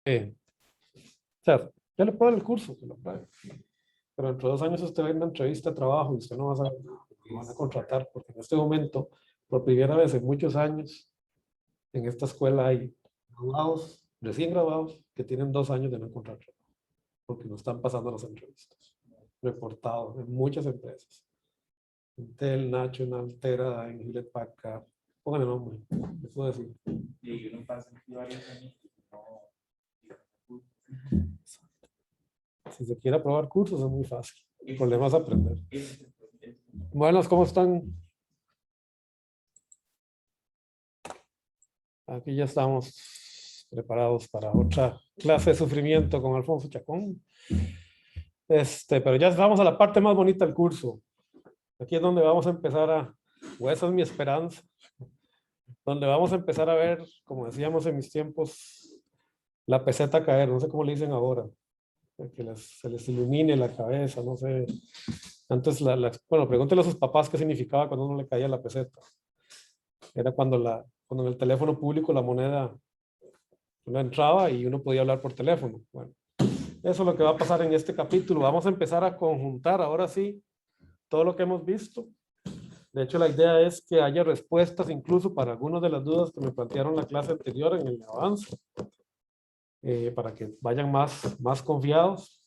O sea, ya le puedo dar el curso, que lo pruebe. Pero dentro de 2 años usted va a ir a una entrevista de trabajo y usted no va a saber nada, lo van a contratar, porque en este momento, por primera vez en muchos años, en esta escuela hay graduados, recién graduados, que tienen 2 años de no encontrar trabajo, porque no están pasando las entrevistas. Reportado en muchas empresas. Intel, National, Tera, en Hewlett Packard. Pongan el nombre, les puedo decir. Y uno pasa aquí varios años y no. Si se quiere aprobar cursos es muy fácil. El problema es aprender. Buenas, ¿cómo están? Aquí ya estamos preparados para otra clase de sufrimiento con Alfonso Chacón. Pero ya vamos a la parte más bonita del curso. Aquí es donde vamos a empezar o esa es mi esperanza, donde vamos a empezar a ver, como decíamos en mis tiempos, la peseta caer, no sé cómo le dicen ahora, que se les ilumine la cabeza, no sé. Antes, bueno, pregúntele a sus papás qué significaba cuando uno le caía la peseta. Era cuando en el teléfono público la moneda uno entraba y uno podía hablar por teléfono. Bueno, eso es lo que va a pasar en este capítulo. Vamos a empezar a conjuntar ahora sí todo lo que hemos visto. De hecho, la idea es que haya respuestas incluso para algunas de las dudas que me plantearon la clase anterior en el avance, para que vayan más confiados.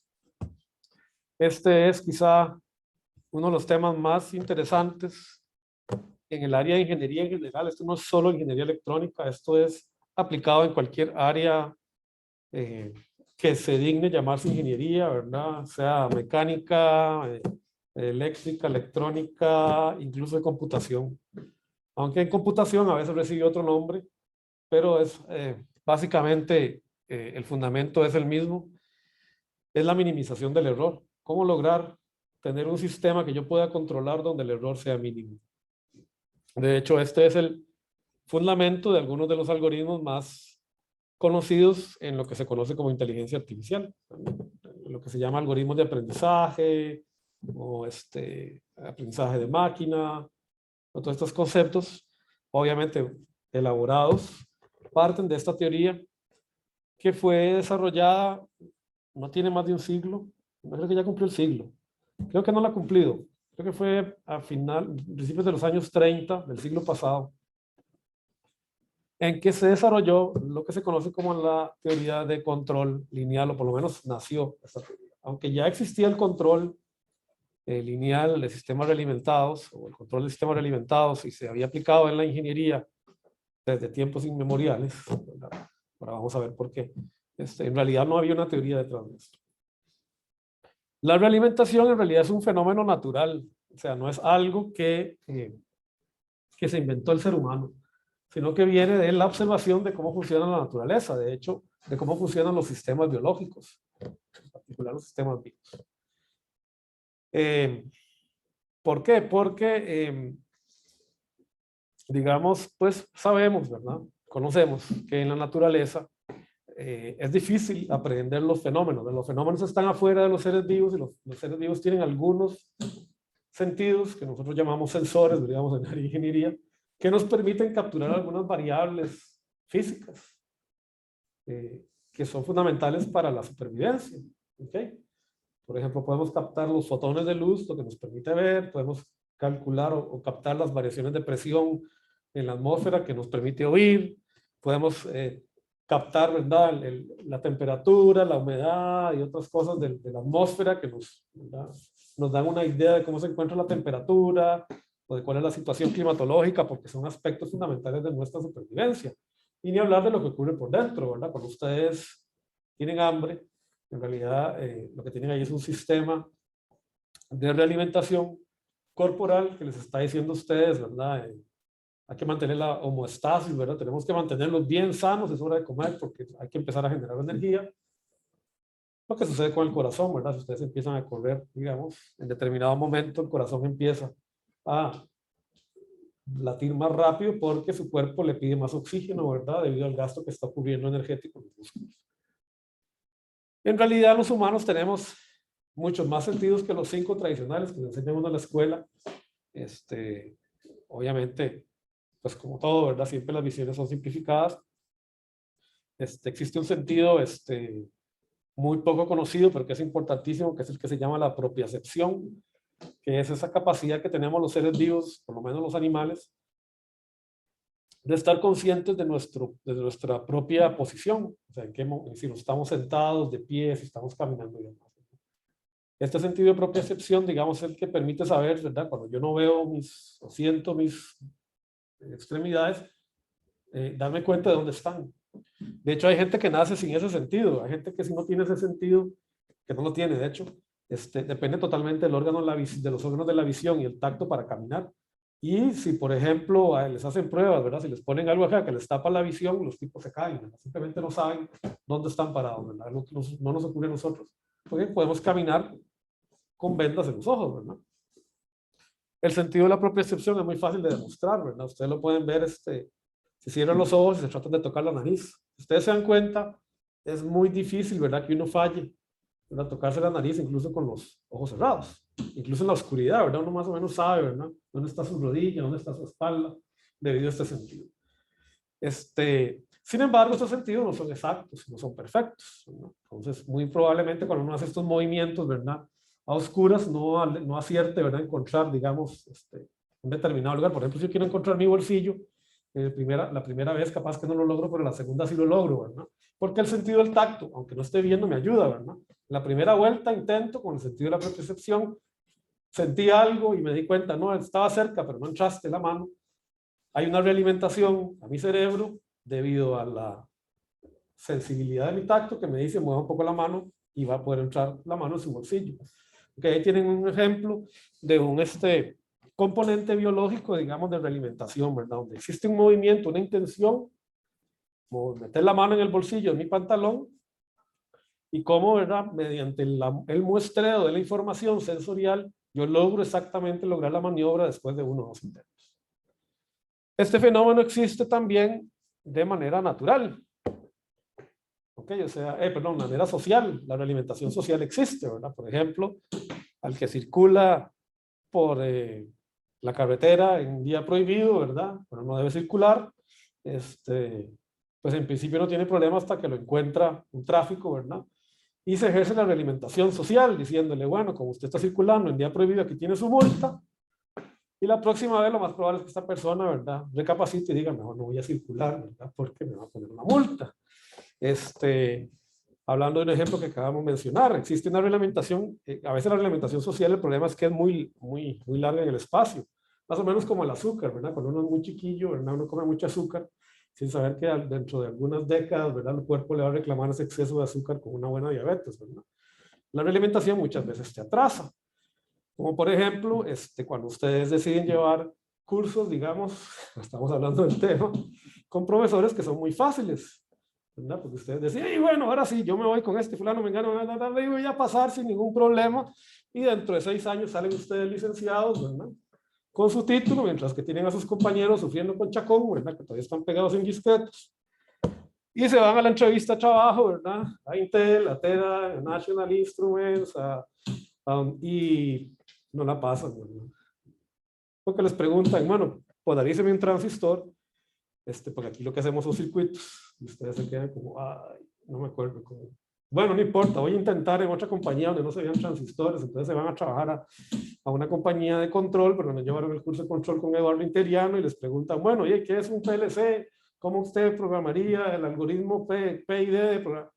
Este es quizá uno de los temas más interesantes en el área de ingeniería en general. Esto no es solo ingeniería electrónica, esto es aplicado en cualquier área que se digne llamarse ingeniería, ¿verdad? Sea mecánica, eléctrica, electrónica, incluso de computación. Aunque en computación a veces recibe otro nombre, pero es básicamente el fundamento es el mismo, es la minimización del error. ¿Cómo lograr tener un sistema que yo pueda controlar donde el error sea mínimo? De hecho, este es el fundamento de algunos de los algoritmos más conocidos en lo que se conoce como inteligencia artificial, lo que se llama algoritmos de aprendizaje o aprendizaje de máquina, o todos estos conceptos, obviamente elaborados, parten de esta teoría que fue desarrollada, no tiene más de un siglo, no creo que ya cumplió el siglo, creo que no la ha cumplido, creo que fue a principios de los años 30 del siglo pasado, en que se desarrolló lo que se conoce como la teoría de control lineal, o por lo menos nació esta teoría. Aunque ya existía el control lineal de sistemas realimentados, o el control de sistemas realimentados, y se había aplicado en la ingeniería desde tiempos inmemoriales. Ahora vamos a ver por qué. En realidad no había una teoría detrás de esto. La realimentación en realidad es un fenómeno natural, o sea, no es algo que se inventó el ser humano, sino que viene de la observación de cómo funciona la naturaleza, de hecho, de cómo funcionan los sistemas biológicos, en particular los sistemas vivos. ¿Por qué? Porque, digamos, pues sabemos, ¿verdad? Conocemos que en la naturaleza es difícil aprender los fenómenos. Los fenómenos están afuera de los seres vivos y los seres vivos tienen algunos sentidos que nosotros llamamos sensores, digamos, en la ingeniería, que nos permiten capturar algunas variables físicas que son fundamentales para la supervivencia. ¿Okay? Por ejemplo, podemos captar los fotones de luz, lo que nos permite ver, podemos calcular o captar las variaciones de presión en la atmósfera que nos permite oír, podemos captar, ¿verdad? La temperatura, la humedad y otras cosas de la atmósfera que nos dan una idea de cómo se encuentra la temperatura o de cuál es la situación climatológica, porque son aspectos fundamentales de nuestra supervivencia. Y ni hablar de lo que ocurre por dentro, ¿verdad? Cuando ustedes tienen hambre, en realidad lo que tienen ahí es un sistema de realimentación corporal que les está diciendo a ustedes, ¿verdad? Hay que mantener la homeostasis, ¿verdad? Tenemos que mantenerlos bien sanos, es hora de comer porque hay que empezar a generar energía. Lo que sucede con el corazón, ¿verdad? Si ustedes empiezan a correr, digamos, en determinado momento el corazón empieza a latir más rápido porque su cuerpo le pide más oxígeno, ¿verdad? Debido al gasto que está ocurriendo energético en los músculos. En realidad los humanos tenemos muchos más sentidos que los 5 tradicionales que nos enseñan uno en la escuela. Obviamente, pues como todo, ¿verdad? Siempre las visiones son simplificadas. existe un sentido muy poco conocido, pero que es importantísimo, que es el que se llama la propiocepción, que es esa capacidad que tenemos los seres vivos, por lo menos los animales, de estar conscientes de nuestra propia posición, o sea, si nos estamos sentados, de pie, si estamos caminando y demás. Este sentido de propiocepción, digamos, es el que permite saber, ¿verdad? Cuando yo no veo o siento mis extremidades, darme cuenta de dónde están. De hecho, hay gente que nace sin ese sentido. Hay gente que si no tiene ese sentido, que no lo tiene, de hecho, depende totalmente del órgano de los órganos de la visión y el tacto para caminar. Y si, por ejemplo, les hacen pruebas, ¿verdad? Si les ponen algo acá que les tapa la visión, los tipos se caen, ¿verdad? Simplemente no saben dónde están parados, ¿verdad? No nos ocurre a nosotros. Porque podemos caminar con vendas en los ojos, ¿verdad? El sentido de la propiocepción es muy fácil de demostrar, ¿verdad? Ustedes lo pueden ver, si cierran los ojos y se tratan de tocar la nariz. Si ustedes se dan cuenta, es muy difícil, ¿verdad? Que uno falle, ¿verdad? Tocarse la nariz incluso con los ojos cerrados. Incluso en la oscuridad, ¿verdad? Uno más o menos sabe, ¿verdad? Dónde está su rodilla, dónde está su espalda, debido a este sentido. Sin embargo, estos sentidos no son exactos, no son perfectos, ¿verdad? Entonces, muy probablemente cuando uno hace estos movimientos, ¿verdad? A oscuras, no acierte, ¿verdad? Encontrar, digamos, un determinado lugar. Por ejemplo, si yo quiero encontrar mi bolsillo, la primera vez capaz que no lo logro, pero la segunda sí lo logro, ¿verdad? Porque el sentido del tacto, aunque no esté viendo, me ayuda, ¿verdad? La primera vuelta intento con el sentido de la propiocepción, sentí algo y me di cuenta, no, estaba cerca, pero no entraste la mano. Hay una realimentación a mi cerebro debido a la sensibilidad de mi tacto que me dice, mueva un poco la mano y va a poder entrar la mano en su bolsillo. Okay, ahí tienen un ejemplo de un componente biológico, digamos, de realimentación, ¿verdad? Donde existe un movimiento, una intención, como meter la mano en el bolsillo de mi pantalón, y cómo, ¿verdad? Mediante el muestreo de la información sensorial, yo logro exactamente lograr la maniobra después de 1 o 2 intentos. Este fenómeno existe también de manera natural. Ok, o sea, perdón, de manera social. La realimentación social existe, ¿verdad? Por ejemplo, al que circula por la carretera en día prohibido, ¿verdad? Pero no debe circular, pues en principio no tiene problema hasta que lo encuentra un tráfico, ¿verdad? Y se ejerce la realimentación social, diciéndole, bueno, como usted está circulando en día prohibido, aquí tiene su multa, y la próxima vez lo más probable es que esta persona, ¿verdad?, recapacite y diga, mejor no voy a circular, ¿verdad?, porque me va a poner una multa. Hablando de un ejemplo que acabamos de mencionar, existe una reglamentación, a veces la reglamentación social, el problema es que es muy larga en el espacio, más o menos como el azúcar, ¿verdad? Cuando uno es muy chiquillo, ¿verdad? Uno come mucho azúcar, sin saber que dentro de algunas décadas, ¿verdad? El cuerpo le va a reclamar ese exceso de azúcar con una buena diabetes, ¿verdad? La reglamentación muchas veces te atrasa, como por ejemplo, cuando ustedes deciden llevar cursos, digamos, estamos hablando del tema, con profesores que son muy fáciles, ¿verdad? Porque ustedes decían, y bueno, ahora sí, yo me voy con fulano, me engano, y voy a pasar sin ningún problema, y dentro de 6 años salen ustedes licenciados, ¿verdad?, con su título, mientras que tienen a sus compañeros sufriendo con chacón, ¿verdad?, que todavía están pegados en disquetes, y se van a la entrevista de trabajo, ¿verdad?, a Intel, a TEDA, a National Instruments, y no la pasan, ¿verdad? Porque les preguntan, bueno, polaríceme un transistor, porque aquí lo que hacemos son circuitos, y ustedes se quedan como, ay, no me acuerdo cómo. Bueno, no importa, voy a intentar en otra compañía donde no se vean transistores, entonces se van a trabajar a una compañía de control, pero nos llevaron el curso de control con Eduardo Interiano y les preguntan, bueno, oye, ¿qué es un PLC? ¿Cómo usted programaría el algoritmo PID de programa?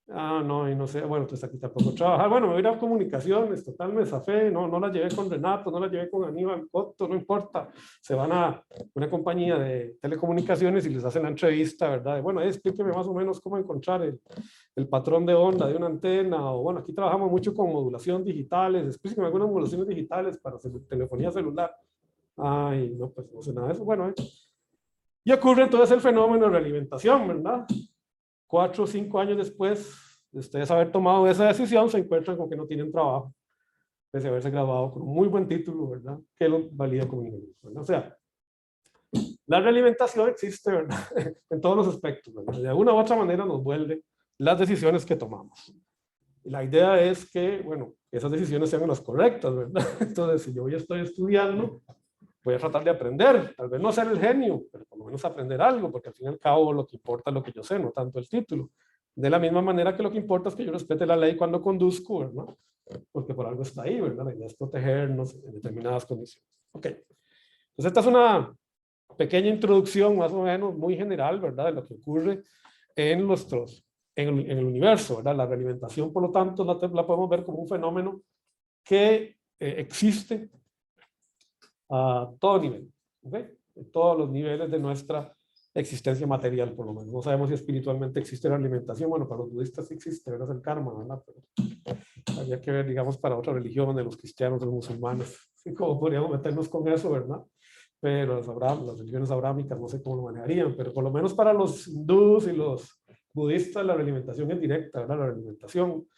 Ah, no, y no sé, bueno, pues aquí tampoco trabajar. Bueno, me voy a ir a comunicaciones, total, me zafé, no la llevé con Renato, no la llevé con Aníbal Cotto, no importa. Se van a una compañía de telecomunicaciones y les hacen la entrevista, ¿verdad? Bueno, explíqueme más o menos cómo encontrar el patrón de onda de una antena, o bueno, aquí trabajamos mucho con modulación digitales, explíqueme algunas modulaciones digitales para telefonía celular. Ay, no, pues no sé nada de eso. Bueno, y ocurre entonces el fenómeno de realimentación, ¿verdad? 4 o 5 años después de ustedes haber tomado esa decisión, se encuentran con que no tienen trabajo, pese a haberse graduado con un muy buen título, ¿verdad?, que lo valida como ingeniero, ¿verdad? O sea, la realimentación existe, ¿verdad?, en todos los aspectos, ¿verdad? De alguna u otra manera nos vuelve las decisiones que tomamos. Y la idea es que, bueno, esas decisiones sean las correctas, ¿verdad? Entonces, si yo ya estoy estudiando, voy a tratar de aprender, tal vez no ser el genio, pero por lo menos aprender algo, porque al fin y al cabo lo que importa es lo que yo sé, no tanto el título. De la misma manera que lo que importa es que yo respete la ley cuando conduzco, ¿verdad? Porque por algo está ahí, ¿verdad? La idea es protegernos en determinadas condiciones. Ok. Entonces esta es una pequeña introducción más o menos muy general, ¿verdad? De lo que ocurre en el universo, ¿verdad? La realimentación, por lo tanto, la podemos ver como un fenómeno que existe a todo nivel, ¿ok? En todos los niveles de nuestra existencia material, por lo menos. No sabemos si espiritualmente existe la alimentación. Bueno, para los budistas sí existe, ¿verdad? Es el karma, ¿verdad? Pero habría que ver, digamos, para otra religión, de los cristianos, de los musulmanes, cómo podríamos meternos con eso, ¿verdad? Pero las religiones abrámicas no sé cómo lo manejarían, pero por lo menos para los hindús y los budistas la realimentación es directa, ¿verdad? La realimentación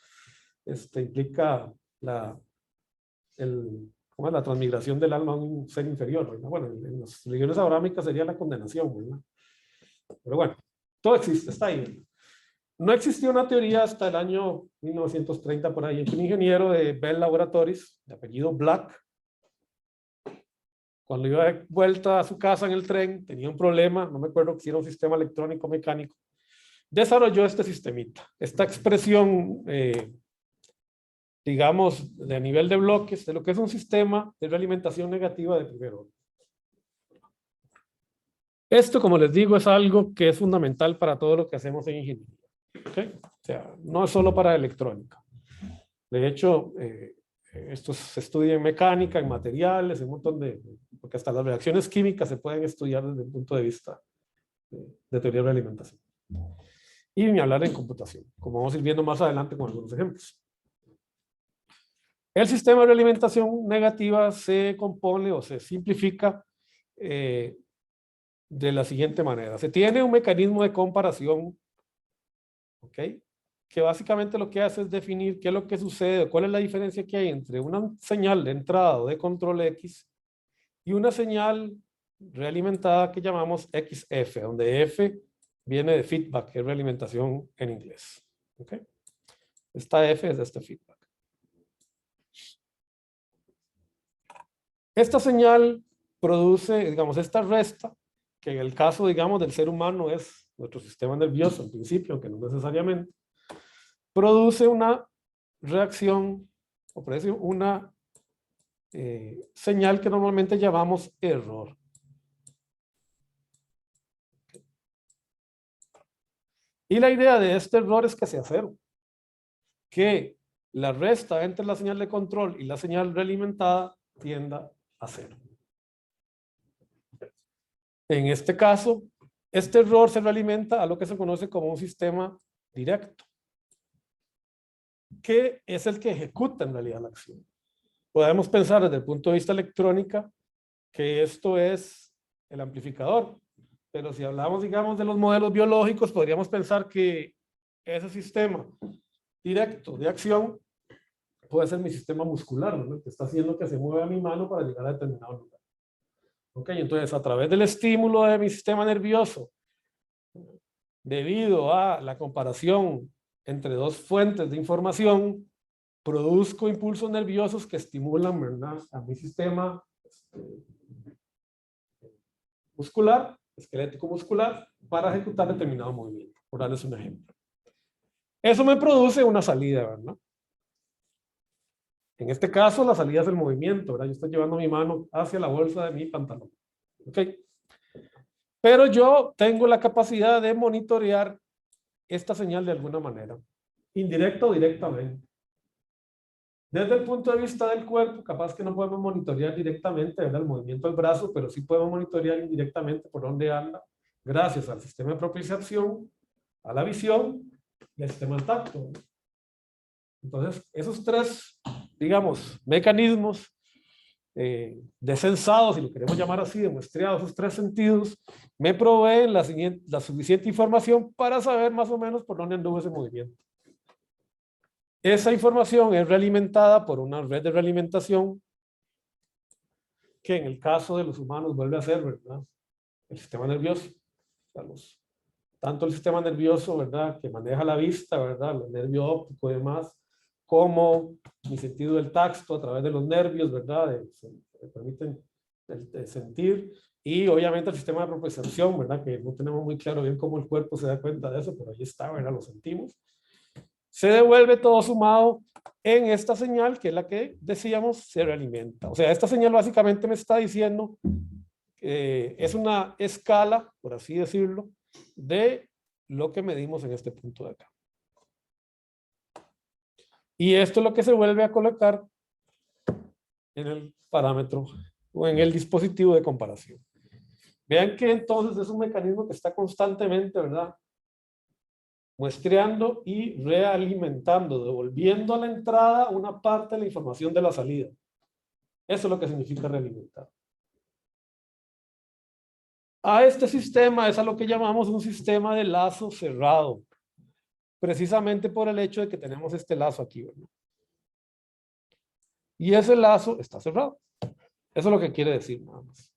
implica ¿cómo es? La transmigración del alma a un ser inferior, ¿verdad? Bueno, en las religiones abrámicas sería la condenación, ¿verdad? Pero bueno, todo existe, está ahí, ¿verdad? No existía una teoría hasta el año 1930 por ahí, en que un ingeniero de Bell Laboratories, de apellido Black, cuando iba de vuelta a su casa en el tren, tenía un problema, no me acuerdo si era un sistema electrónico o mecánico, desarrolló este sistemita, esta expresión, digamos, de nivel de bloques, de lo que es un sistema de realimentación negativa de primer orden. Esto, como les digo, es algo que es fundamental para todo lo que hacemos en ingeniería. ¿Okay? O sea, no es solo para electrónica. De hecho, esto se estudia en mecánica, en materiales, en un montón porque hasta las reacciones químicas se pueden estudiar desde el punto de vista de teoría de la alimentación. Y ni hablar en computación, como vamos a ir viendo más adelante con algunos ejemplos. El sistema de realimentación negativa se compone o se simplifica de la siguiente manera. Se tiene un mecanismo de comparación, ¿ok? Que básicamente lo que hace es definir qué es lo que sucede, cuál es la diferencia que hay entre una señal de entrada o de control X y una señal realimentada que llamamos XF, donde F viene de feedback, que es realimentación en inglés. ¿Ok? Esta F es de este feedback. Esta señal produce, digamos, esta resta, que en el caso, digamos, del ser humano es nuestro sistema nervioso, en principio, aunque no necesariamente, produce una reacción, o produce una señal que normalmente llamamos error. Y la idea de este error es que sea cero, que la resta entre la señal de control y la señal realimentada tienda a cero. En este caso, este error se realimenta a lo que se conoce como un sistema directo, que es el que ejecuta en realidad la acción. Podemos pensar desde el punto de vista electrónica que esto es el amplificador, pero si hablamos, digamos, de los modelos biológicos, podríamos pensar que ese sistema directo de acción puede ser mi sistema muscular, ¿no? Que está haciendo que se mueva mi mano para llegar a determinado lugar. Ok, entonces a través del estímulo de mi sistema nervioso, debido a la comparación entre dos fuentes de información, produzco impulsos nerviosos que estimulan, ¿verdad?, a mi sistema muscular, esquelético muscular, para ejecutar determinado movimiento, por darles un ejemplo. Eso me produce una salida, ¿verdad? En este caso, la salida es el movimiento, ¿verdad? Yo estoy llevando mi mano hacia la bolsa de mi pantalón. ¿Ok? Pero yo tengo la capacidad de monitorear esta señal de alguna manera, indirecta o directamente. Desde el punto de vista del cuerpo, capaz que no podemos monitorear directamente, ¿verdad?, el movimiento del brazo, pero sí podemos monitorear indirectamente por dónde anda, gracias al sistema de propiciación, a la visión y al sistema del tacto. Entonces, esos tres, digamos, mecanismos desensados, si lo queremos llamar así, demuestrados, esos tres sentidos, me proveen la suficiente información para saber más o menos por dónde anduvo ese movimiento. Esa información es realimentada por una red de realimentación que en el caso de los humanos vuelve a ser, ¿verdad?, el sistema nervioso. O sea, tanto el sistema nervioso, ¿verdad?, que maneja la vista, ¿verdad?, el nervio óptico y demás, como mi sentido del tacto a través de los nervios, ¿verdad?, que permiten el sentir, y obviamente el sistema de propiocepción, ¿verdad? Que no tenemos muy claro bien cómo el cuerpo se da cuenta de eso, pero ahí está, ¿verdad? Lo sentimos. Se devuelve todo sumado en esta señal, que es la que decíamos se realimenta. O sea, esta señal básicamente me está diciendo que es una escala, por así decirlo, de lo que medimos en este punto de acá. Y esto es lo que se vuelve a colocar en el parámetro o en el dispositivo de comparación. Vean que entonces es un mecanismo que está constantemente, ¿verdad?, muestreando y realimentando, devolviendo a la entrada una parte de la información de la salida. Eso es lo que significa realimentar. A este sistema es a lo que llamamos un sistema de lazo cerrado, precisamente por el hecho de que tenemos este lazo aquí, ¿verdad? Y ese lazo está cerrado. Eso es lo que quiere decir nada más.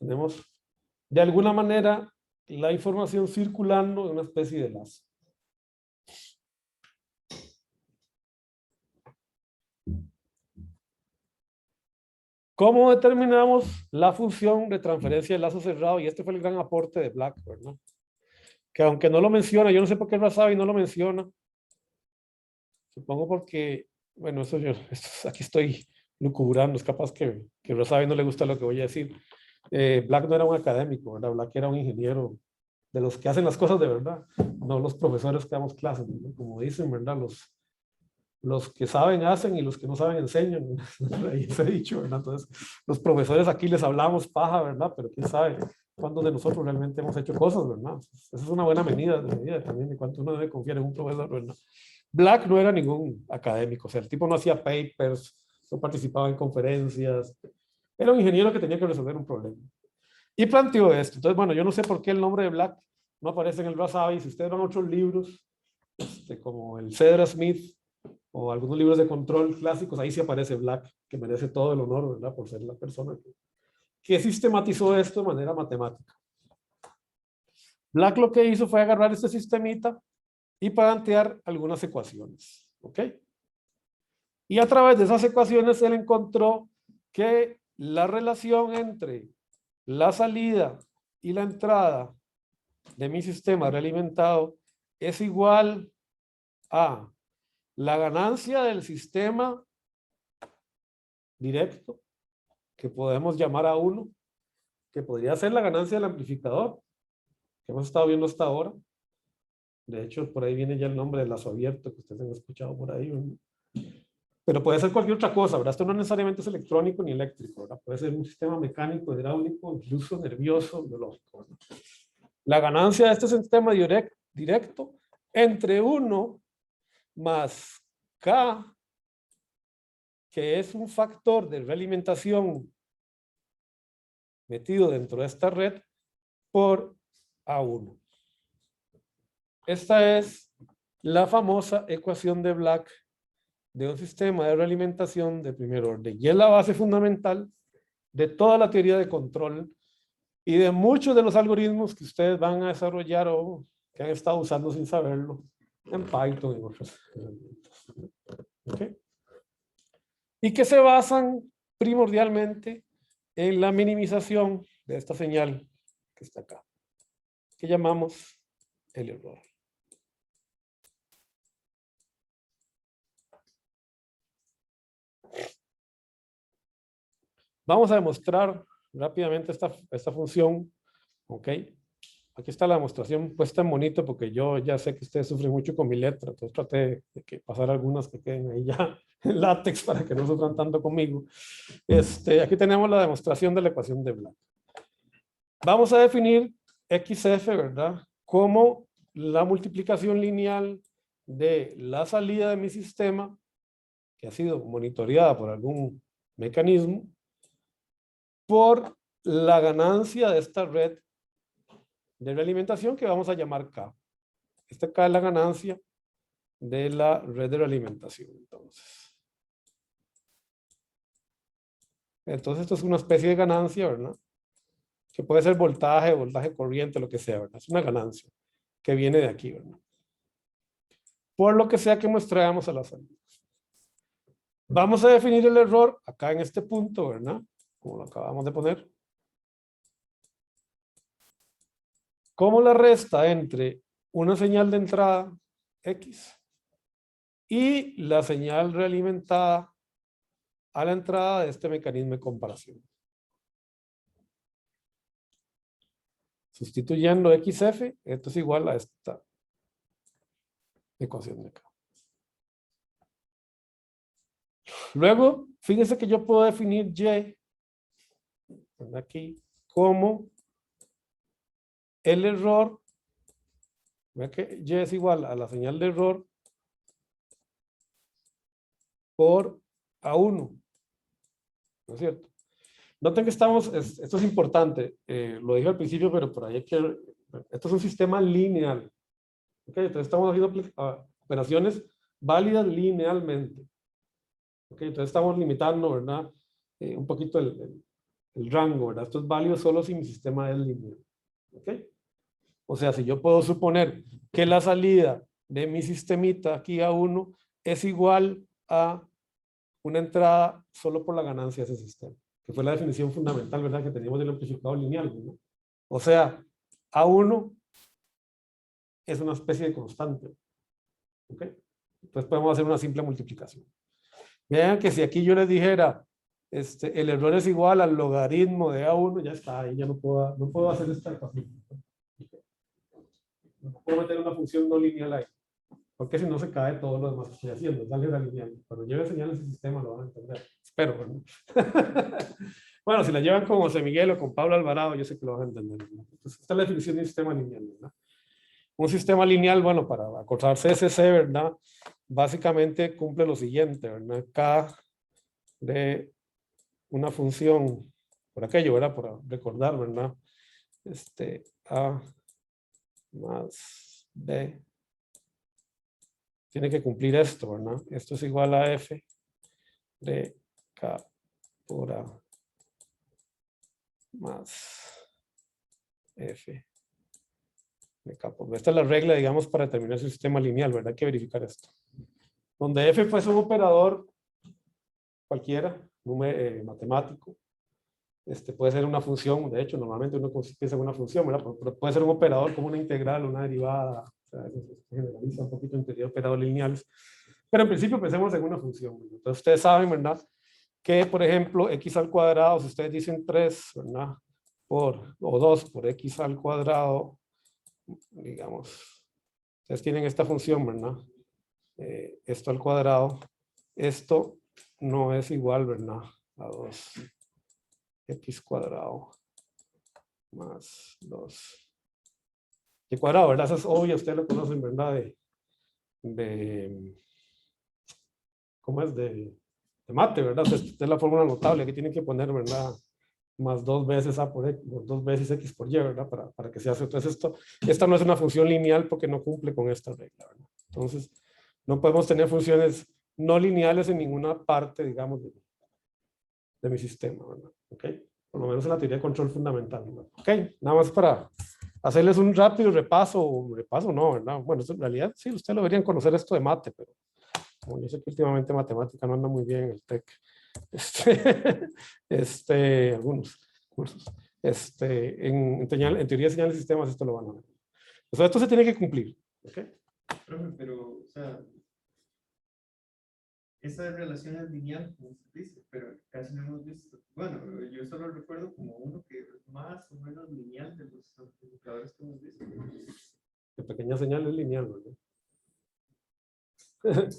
Tenemos de alguna manera la información circulando en una especie de lazo. ¿Cómo determinamos la función de transferencia de lazo cerrado? Y este fue el gran aporte de Black, ¿verdad? Que aunque no lo menciona, yo no sé por qué Razavi no lo menciona. Supongo porque, bueno, aquí estoy lucubrando, es capaz que Razavi no le gusta lo que voy a decir. Black no era un académico, ¿verdad? Black era un ingeniero de los que hacen las cosas de verdad, no los profesores que damos clases, ¿no? Como dicen, ¿verdad? Los que saben hacen y los que no saben enseñan. Ahí se ha dicho, ¿verdad? Entonces, los profesores aquí les hablamos paja, ¿verdad? Pero quién sabe cuántos de nosotros realmente hemos hecho cosas, ¿verdad? Esa es una buena medida también de cuánto uno debe confiar en un profesor, ¿verdad? Black no era ningún académico, o sea, el tipo no hacía papers, no participaba en conferencias, era un ingeniero que tenía que resolver un problema. Y planteó esto. Entonces, bueno, yo no sé por qué el nombre de Black no aparece en el Razavi. Si ustedes van a otros libros, como el Cedar Smith o algunos libros de control clásicos, ahí sí aparece Black, que merece todo el honor, ¿verdad? Por ser la persona que sistematizó esto de manera matemática. Black lo que hizo fue agarrar este sistemita y plantear algunas ecuaciones, ¿ok? Y a través de esas ecuaciones él encontró que la relación entre la salida y la entrada de mi sistema realimentado es igual a la ganancia del sistema directo, que podemos llamar a 1, que podría ser la ganancia del amplificador, que hemos estado viendo hasta ahora. De hecho, por ahí viene ya el nombre de lazo abierto, que ustedes han escuchado por ahí. Pero puede ser cualquier otra cosa, ¿verdad? Esto no necesariamente es electrónico ni eléctrico, ¿verdad? Puede ser un sistema mecánico, hidráulico, incluso nervioso, biológico, ¿verdad? La ganancia de este sistema directo entre 1 más K, que es un factor de realimentación metido dentro de esta red, por A1. Esta es la famosa ecuación de Black de un sistema de realimentación de primer orden. Y es la base fundamental de toda la teoría de control y de muchos de los algoritmos que ustedes van a desarrollar o que han estado usando sin saberlo en Python y otras herramientas. ¿Okay? Y que se basan primordialmente en la minimización de esta señal que está acá, que llamamos el error. Vamos a demostrar rápidamente esta función, ¿ok? Aquí está la demostración puesta en bonito porque yo ya sé que ustedes sufren mucho con mi letra, entonces traté de pasar algunas que queden ahí ya en látex para que no sufran tanto conmigo. Aquí tenemos la demostración de la ecuación de Black. Vamos a definir XF, ¿verdad? Como la multiplicación lineal de la salida de mi sistema, que ha sido monitoreada por algún mecanismo, por la ganancia de esta red de realimentación que vamos a llamar K. Esta K es la ganancia de la red de realimentación. Entonces esto es una especie de ganancia, ¿verdad? Que puede ser voltaje corriente, lo que sea, ¿verdad? Es una ganancia que viene de aquí, ¿verdad? Por lo que sea que muestramos a la salida. Vamos a definir el error acá en este punto, ¿verdad? como lo acabamos de poner. ¿Cómo la resta entre una señal de entrada X y la señal realimentada a la entrada de este mecanismo de comparación? Sustituyendo XF, esto es igual a esta ecuación de acá. Luego, fíjense que yo puedo definir Y aquí como el error. Vean que Y es igual a la señal de error por A1. ¿No es cierto? Noten que estamos, esto es importante, lo dije al principio, pero por ahí hay que, esto es un sistema lineal. ¿Okay? Entonces estamos haciendo operaciones válidas linealmente. ¿Okay? Entonces estamos limitando, ¿verdad? Un poquito el rango, ¿verdad? Esto es válido solo si mi sistema es lineal. ¿Ok? O sea, si yo puedo suponer que la salida de mi sistemita aquí A1 es igual a una entrada solo por la ganancia de ese sistema, que fue la definición fundamental, ¿verdad? Que teníamos del amplificador lineal, ¿no? O sea, A1 es una especie de constante. ¿Ok? Entonces podemos hacer una simple multiplicación. Vean que si aquí yo les dijera, el error es igual al logaritmo de A1, ya está, ahí ya no puedo hacer esta ecuación. No puedo meter una función no lineal ahí, porque si no se cae todo lo demás que estoy haciendo, es álgebra lineal. Cuando lleve señales el sistema lo van a entender. Espero, ¿no? Bueno, si la llevan con José Miguel o con Pablo Alvarado, yo sé que lo van a entender, ¿no? Entonces, esta es la definición de un sistema lineal, ¿verdad? Un sistema lineal, bueno, para acortar CSC, ¿verdad? Básicamente cumple lo siguiente, ¿verdad? K de una función, por aquello, ¿verdad? Por recordar, ¿verdad? A más B tiene que cumplir esto, ¿verdad? Esto es igual a F de K por A más F de K por B. Esta es la regla, digamos, para determinar su sistema lineal, ¿verdad? Hay que verificar esto. Donde F fuese un operador cualquiera, matemático, puede ser una función, de hecho, normalmente uno piensa en una función, ¿verdad? Pero puede ser un operador como una integral, una derivada, o sea, eso se generaliza un poquito en teoría de operadores lineales, pero en principio pensemos en una función, ¿verdad? Entonces ustedes saben, ¿verdad? Que, por ejemplo, x al cuadrado, si ustedes dicen 3, ¿verdad? O 2 por x al cuadrado, digamos, ustedes tienen esta función, ¿verdad? Esto al cuadrado, esto no es igual, ¿verdad? A 2x cuadrado más 2 y cuadrado, ¿verdad? Eso es obvio, ustedes lo conocen, ¿verdad? ¿Cómo es? De mate, ¿verdad? Esta es la fórmula notable, aquí tienen que poner, ¿verdad? Más 2 veces A por X, 2 veces X por Y, ¿verdad? Para que se hace. Entonces esta no es una función lineal porque no cumple con esta regla, ¿verdad? Entonces, no podemos tener funciones no lineales en ninguna parte, digamos, de mi sistema, ¿verdad? ¿Ok? Por lo menos en la teoría de control fundamental, ¿verdad? ¿Ok? Nada más para hacerles un rápido repaso no, ¿verdad? Bueno, en realidad sí, ustedes lo deberían conocer esto de mate, pero como yo sé que últimamente matemática no anda muy bien en el TEC, algunos cursos, en teoría de señales de sistemas esto lo van a ver. O sea, esto se tiene que cumplir, ¿ok? Profe, pero, o sea, esa relación es lineal, como se dice, pero casi no hemos visto. Bueno, yo solo recuerdo como uno que es más o menos lineal de los amplificadores que hemos visto. De pequeña señal es lineal, ¿verdad?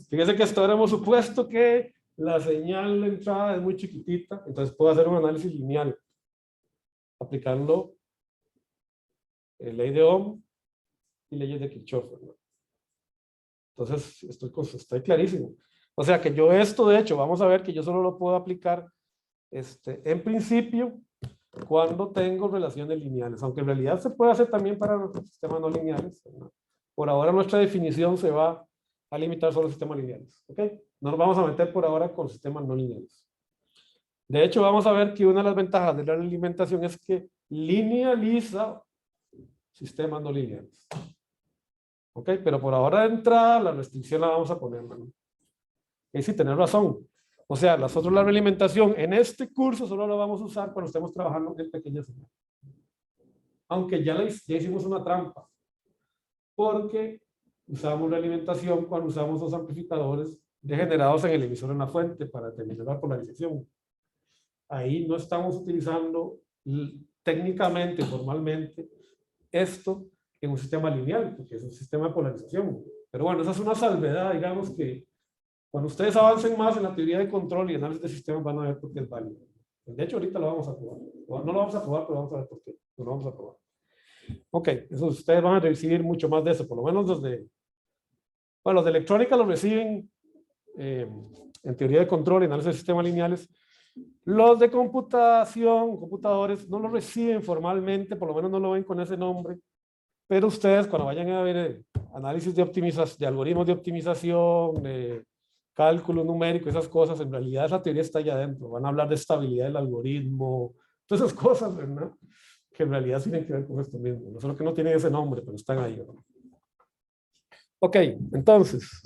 Fíjense que hasta ahora hemos supuesto que la señal de entrada es muy chiquitita, entonces puedo hacer un análisis lineal aplicando ley de Ohm y leyes de Kirchhoff, ¿verdad? Entonces estoy clarísimo. O sea que yo esto, de hecho, vamos a ver que yo solo lo puedo aplicar en principio cuando tengo relaciones lineales, aunque en realidad se puede hacer también para los sistemas no lineales, ¿verdad? Por ahora nuestra definición se va a limitar solo a sistemas lineales, ¿ok? No nos vamos a meter por ahora con sistemas no lineales. De hecho, vamos a ver que una de las ventajas de la alimentación es que linealiza sistemas no lineales. ¿Ok? Pero por ahora de entrada la restricción la vamos a poner, ¿no? Y sí, tener razón. O sea, nosotros la realimentación en este curso solo la vamos a usar cuando estemos trabajando en pequeñas señales. Aunque ya hicimos una trampa. Porque usamos la alimentación cuando usamos los amplificadores degenerados en el emisor en la fuente para determinar la polarización. Ahí no estamos utilizando técnicamente, formalmente, esto en un sistema lineal, porque es un sistema de polarización. Pero bueno, esa es una salvedad, digamos que cuando ustedes avancen más en la teoría de control y análisis de sistemas van a ver por qué es válido. De hecho, ahorita lo vamos a probar. No lo vamos a probar, pero vamos a ver por qué. Lo vamos a probar. Ok, eso ustedes van a recibir mucho más de eso, por lo menos desde... Bueno, los de electrónica lo reciben en teoría de control y análisis de sistemas lineales. Los de computación, computadores, no lo reciben formalmente, por lo menos no lo ven con ese nombre. Pero ustedes cuando vayan a ver análisis de optimización, de algoritmos de optimización, de cálculo numérico, esas cosas, en realidad esa teoría está allá adentro. Van a hablar de estabilidad del algoritmo, todas esas cosas, ¿verdad? Que en realidad tienen que ver con esto mismo. No solo que no tienen ese nombre, pero están ahí, ¿verdad? Ok, entonces.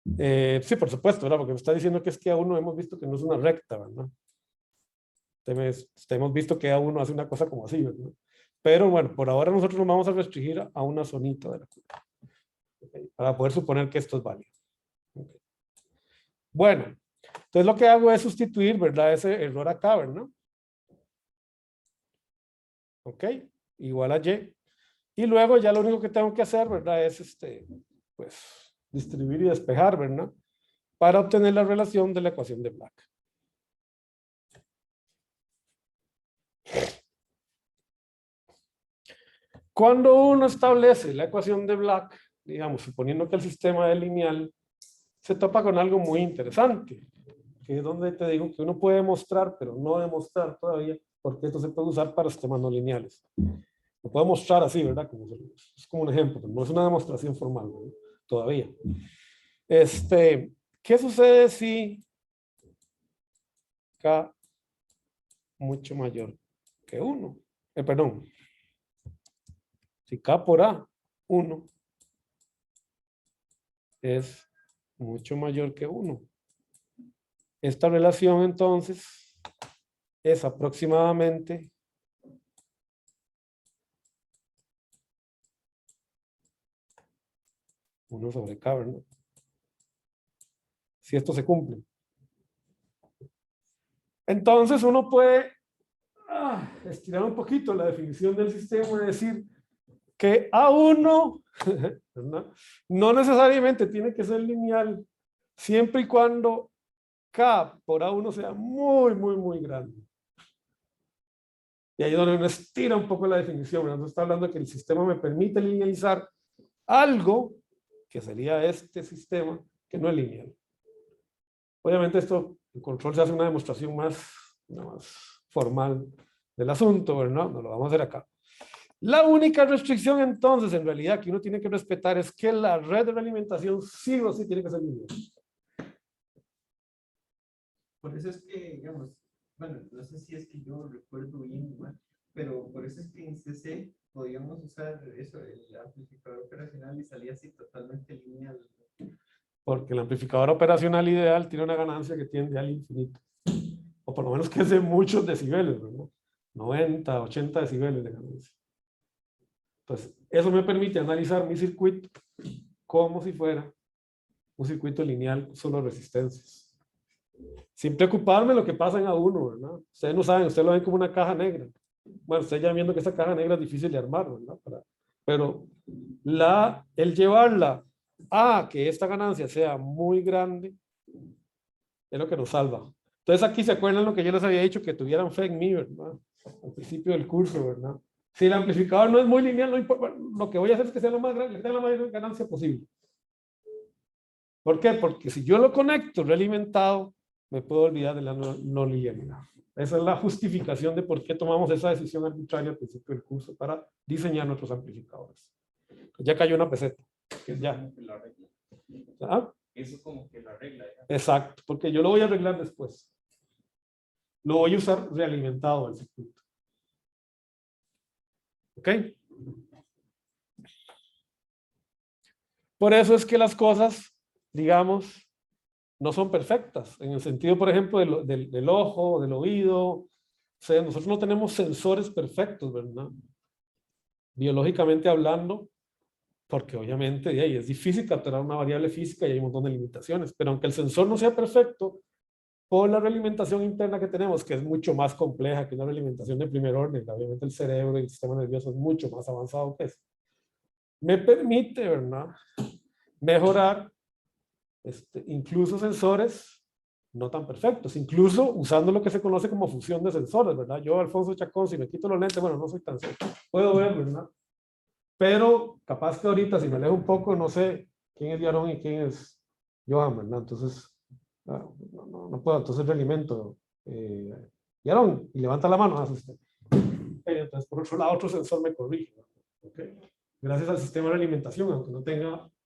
Sí, por supuesto, ¿verdad? Porque me está diciendo que es que A1 hemos visto que no es una recta, ¿verdad? Hemos visto que A1 hace una cosa como así, ¿verdad? Pero bueno, por ahora nosotros nos vamos a restringir a una zonita de la curva. Okay, para poder suponer que esto es válido. Okay. Bueno, entonces lo que hago es sustituir, ¿verdad? Ese error acá, ¿verdad? Ok, igual a Y. Y luego ya lo único que tengo que hacer, ¿verdad? Es pues, distribuir y despejar, ¿verdad? Para obtener la relación de la ecuación de Black. Cuando uno establece la ecuación de Black, digamos, suponiendo que el sistema es lineal, se topa con algo muy interesante, que es donde te digo que uno puede demostrar, pero no demostrar todavía, porque esto se puede usar para sistemas no lineales. Lo puedo mostrar así, ¿verdad? Es como un ejemplo, pero no es una demostración formal, ¿no? Todavía. ¿Qué sucede si K mucho mayor que 1? Perdón. Si K por A, 1, es mucho mayor que 1. Esta relación, entonces, es aproximadamente 1 sobre K, ¿verdad? Si esto se cumple. Entonces, uno puede estirar un poquito la definición del sistema y decir que A1 ¿verdad? No necesariamente tiene que ser lineal, siempre y cuando K por A1 sea muy, muy, muy grande. Y ahí es donde uno estira un poco la definición, ¿verdad? Nos está hablando de que el sistema me permite linealizar algo que sería este sistema que no es lineal. Obviamente esto, en control se hace una demostración más formal del asunto, ¿verdad? No lo vamos a hacer acá. La única restricción entonces, en realidad, que uno tiene que respetar es que la red de realimentación sí o sí tiene que ser lineal. Por eso es que, digamos, bueno, no sé si es que yo recuerdo bien o mal, pero por eso es que en CC podíamos usar eso, el amplificador operacional y salía así totalmente lineal. Porque el amplificador operacional ideal tiene una ganancia que tiende al infinito. O por lo menos que es de muchos decibeles, ¿verdad? 90, 80 decibeles de ganancia. Entonces, eso me permite analizar mi circuito como si fuera un circuito lineal solo resistencias. Sin preocuparme de lo que pasa en A1, ¿verdad? Ustedes no saben, ustedes lo ven como una caja negra. Bueno, ustedes ya viendo que esa caja negra es difícil de armar, ¿verdad? Pero el llevarla a que esta ganancia sea muy grande es lo que nos salva. Entonces aquí se acuerdan lo que yo les había dicho, que tuvieran fe en mí, ¿verdad? Al principio del curso, ¿verdad? Si el amplificador no es muy lineal, no importa, lo que voy a hacer es que sea lo más grande, que tenga la mayor ganancia posible. ¿Por qué? Porque si yo lo conecto realimentado, me puedo olvidar de la no linealidad. Esa es la justificación de por qué tomamos esa decisión arbitraria al principio del curso para diseñar nuestros amplificadores. Ya cayó una peseta. Ya. ¿Ah? Eso como que la regla. Exacto, porque yo lo voy a arreglar después. Lo voy a usar realimentado el circuito. ¿Ok? Por eso es que las cosas digamos, no son perfectas. En el sentido, por ejemplo, del ojo, del oído. O sea, nosotros no tenemos sensores perfectos, ¿verdad? Biológicamente hablando, porque obviamente de ahí es difícil capturar una variable física y hay un montón de limitaciones. Pero aunque el sensor no sea perfecto, por la realimentación interna que tenemos, que es mucho más compleja que una realimentación de primer orden, obviamente el cerebro y el sistema nervioso es mucho más avanzado que eso, me permite, ¿verdad?, mejorar incluso sensores no tan perfectos, incluso usando lo que se conoce como fusión de sensores, ¿verdad? Yo, Alfonso Chacón, si me quito los lentes, bueno, no soy tan seco, puedo ver, ¿verdad? Pero capaz que ahorita, si me alejo un poco, no sé quién es Yaron y quién es Johan, ¿verdad? Entonces, no puedo, entonces realimento. Yaron, y levanta la mano, hace usted. Entonces, por otro lado, otro sensor me corrige, ¿okay? Gracias al sistema de alimentación,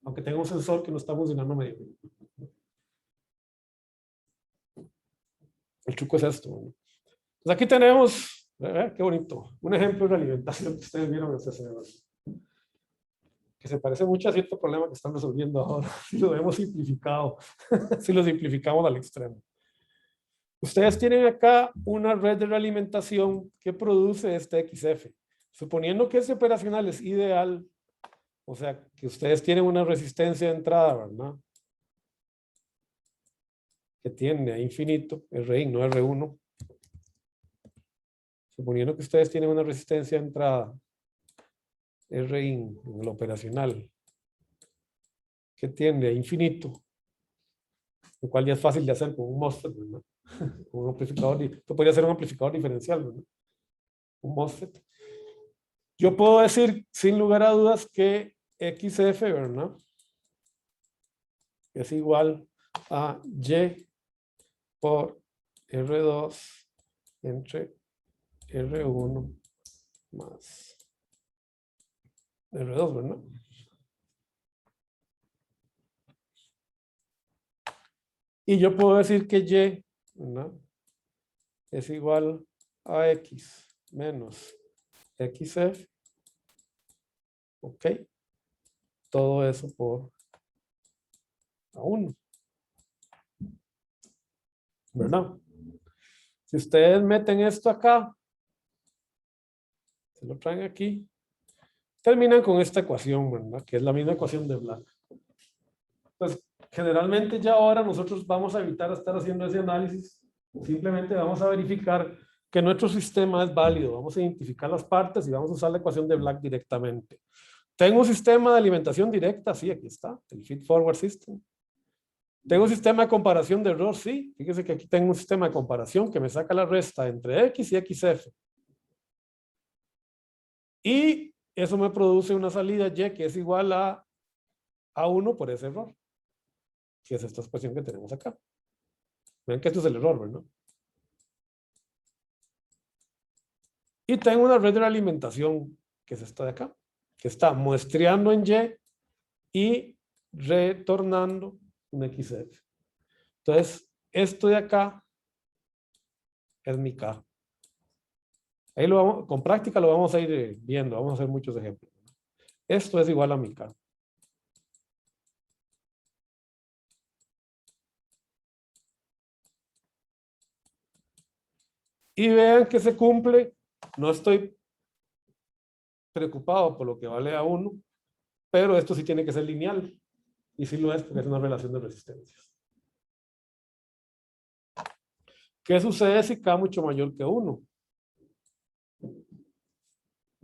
aunque tenga un sensor que no está funcionando medio bien. El truco es esto, ¿no? Pues aquí tenemos, qué bonito, un ejemplo de alimentación que ustedes vieron en este cerebro, que se parece mucho a cierto problema que están resolviendo ahora, si lo hemos simplificado, si lo simplificamos al extremo. Ustedes tienen acá una red de realimentación que produce este XF. Suponiendo que ese operacional es ideal, o sea, que ustedes tienen una resistencia de entrada, ¿verdad?, que tiende a infinito, Rin, no R1. Suponiendo que ustedes tienen una resistencia de entrada, Rin, en el operacional, que tiende a infinito, lo cual ya es fácil de hacer con un MOSFET, ¿verdad? Un amplificador, esto podría ser un amplificador diferencial, ¿verdad? Un MOSFET. Yo puedo decir, sin lugar a dudas, que XF, ¿verdad?, es igual a Y por R2 entre R1 más R2, ¿verdad? Y yo puedo decir que Y, ¿verdad?, es igual a X menos XF, ¿ok? Todo eso por A1, ¿verdad? Si ustedes meten esto acá, se lo traen aquí, terminan con esta ecuación, ¿verdad?, que es la misma ecuación de Black. Pues generalmente ya ahora nosotros vamos a evitar estar haciendo ese análisis, simplemente vamos a verificar que nuestro sistema es válido, vamos a identificar las partes y vamos a usar la ecuación de Black directamente. ¿Tengo un sistema de alimentación directa? Sí, aquí está, el Feed Forward System. ¿Tengo un sistema de comparación de error? Sí, fíjese que aquí tengo un sistema de comparación que me saca la resta entre X y XF. Y eso me produce una salida Y que es igual a A1 por ese error, que es esta expresión que tenemos acá. Ven que esto es el error, ¿verdad? Y tengo una red de alimentación, que es esta de acá, que está muestreando en Y y retornando un XF. Entonces, esto de acá es mi K. Ahí con práctica lo vamos a ir viendo, vamos a hacer muchos ejemplos. Esto es igual a mi K. Y vean que se cumple, no estoy preocupado por lo que vale A1, pero esto sí tiene que ser lineal. Y sí lo es porque es una relación de resistencias. ¿Qué sucede si K mucho mayor que 1?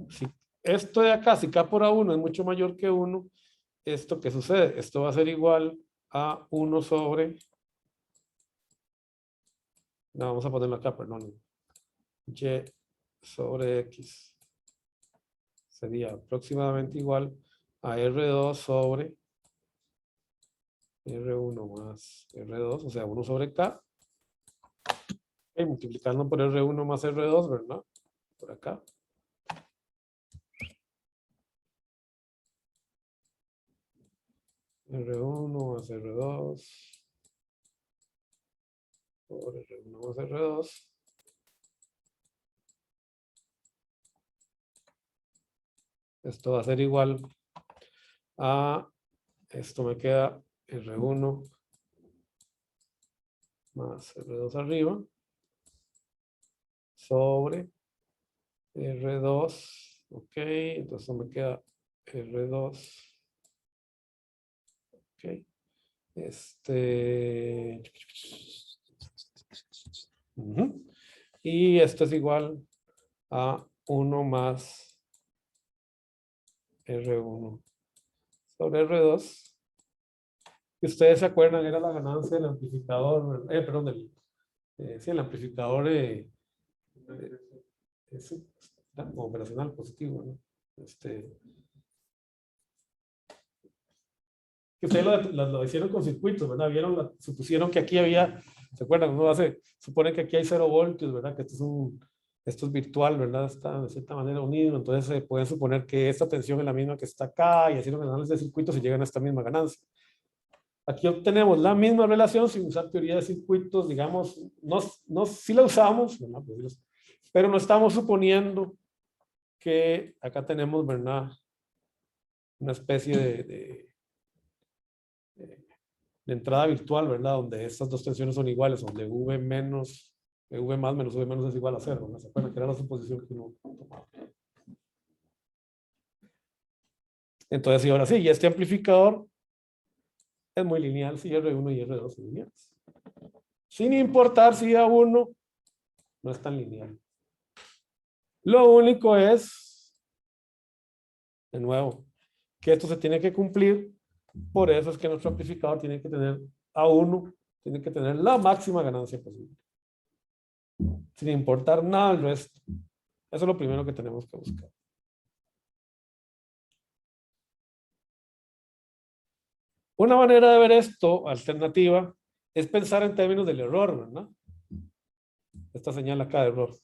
Si esto de acá, si K por A1 es mucho mayor que 1, ¿esto qué sucede? Esto va a ser igual a 1 sobre... No, vamos a ponerlo acá, perdón. Y sobre X sería aproximadamente igual a R2 sobre R1 más R2, o sea, 1 sobre K. Y multiplicando por R1 más R2, ¿verdad? Por acá. R1 más R2 por R1 más R2. Esto va a ser igual a, esto me queda R1 más R2 arriba sobre R2. Ok, entonces me queda R2. Ok. Y esto es igual a 1 más R1 sobre R2. Y ustedes se acuerdan, era la ganancia del amplificador, perdón, sí, el amplificador sí, operacional positivo, ¿no? Que ustedes lo hicieron con circuitos, ¿verdad? Vieron, supusieron que aquí había, ¿se acuerdan? Uno supone que aquí hay 0 voltios, ¿verdad? Que esto es virtual, ¿verdad? Está de cierta manera unido, entonces se puede suponer que esta tensión es la misma que está acá y hicieron análisis de circuitos y llegan a esta misma ganancia. Aquí obtenemos la misma relación sin usar teoría de circuitos, digamos, sí la usamos, ¿verdad? Pero no estamos suponiendo que acá tenemos, ¿verdad? Una especie de entrada virtual, ¿verdad? Donde estas dos tensiones son iguales, donde V más menos V menos es igual a 0, ¿no? ¿Se acuerdan que era la suposición que uno tomaba? Entonces, y ahora sí, y este amplificador es muy lineal, si R1 y R2 son lineales. Sin importar si A1 no es tan lineal. Lo único es, de nuevo, que esto se tiene que cumplir. Por eso es que nuestro amplificador tiene que tener A1, tiene que tener la máxima ganancia posible. Sin importar nada del resto. Eso es lo primero que tenemos que buscar. Una manera de ver esto, alternativa, es pensar en términos del error, ¿verdad? Esta señal acá de error.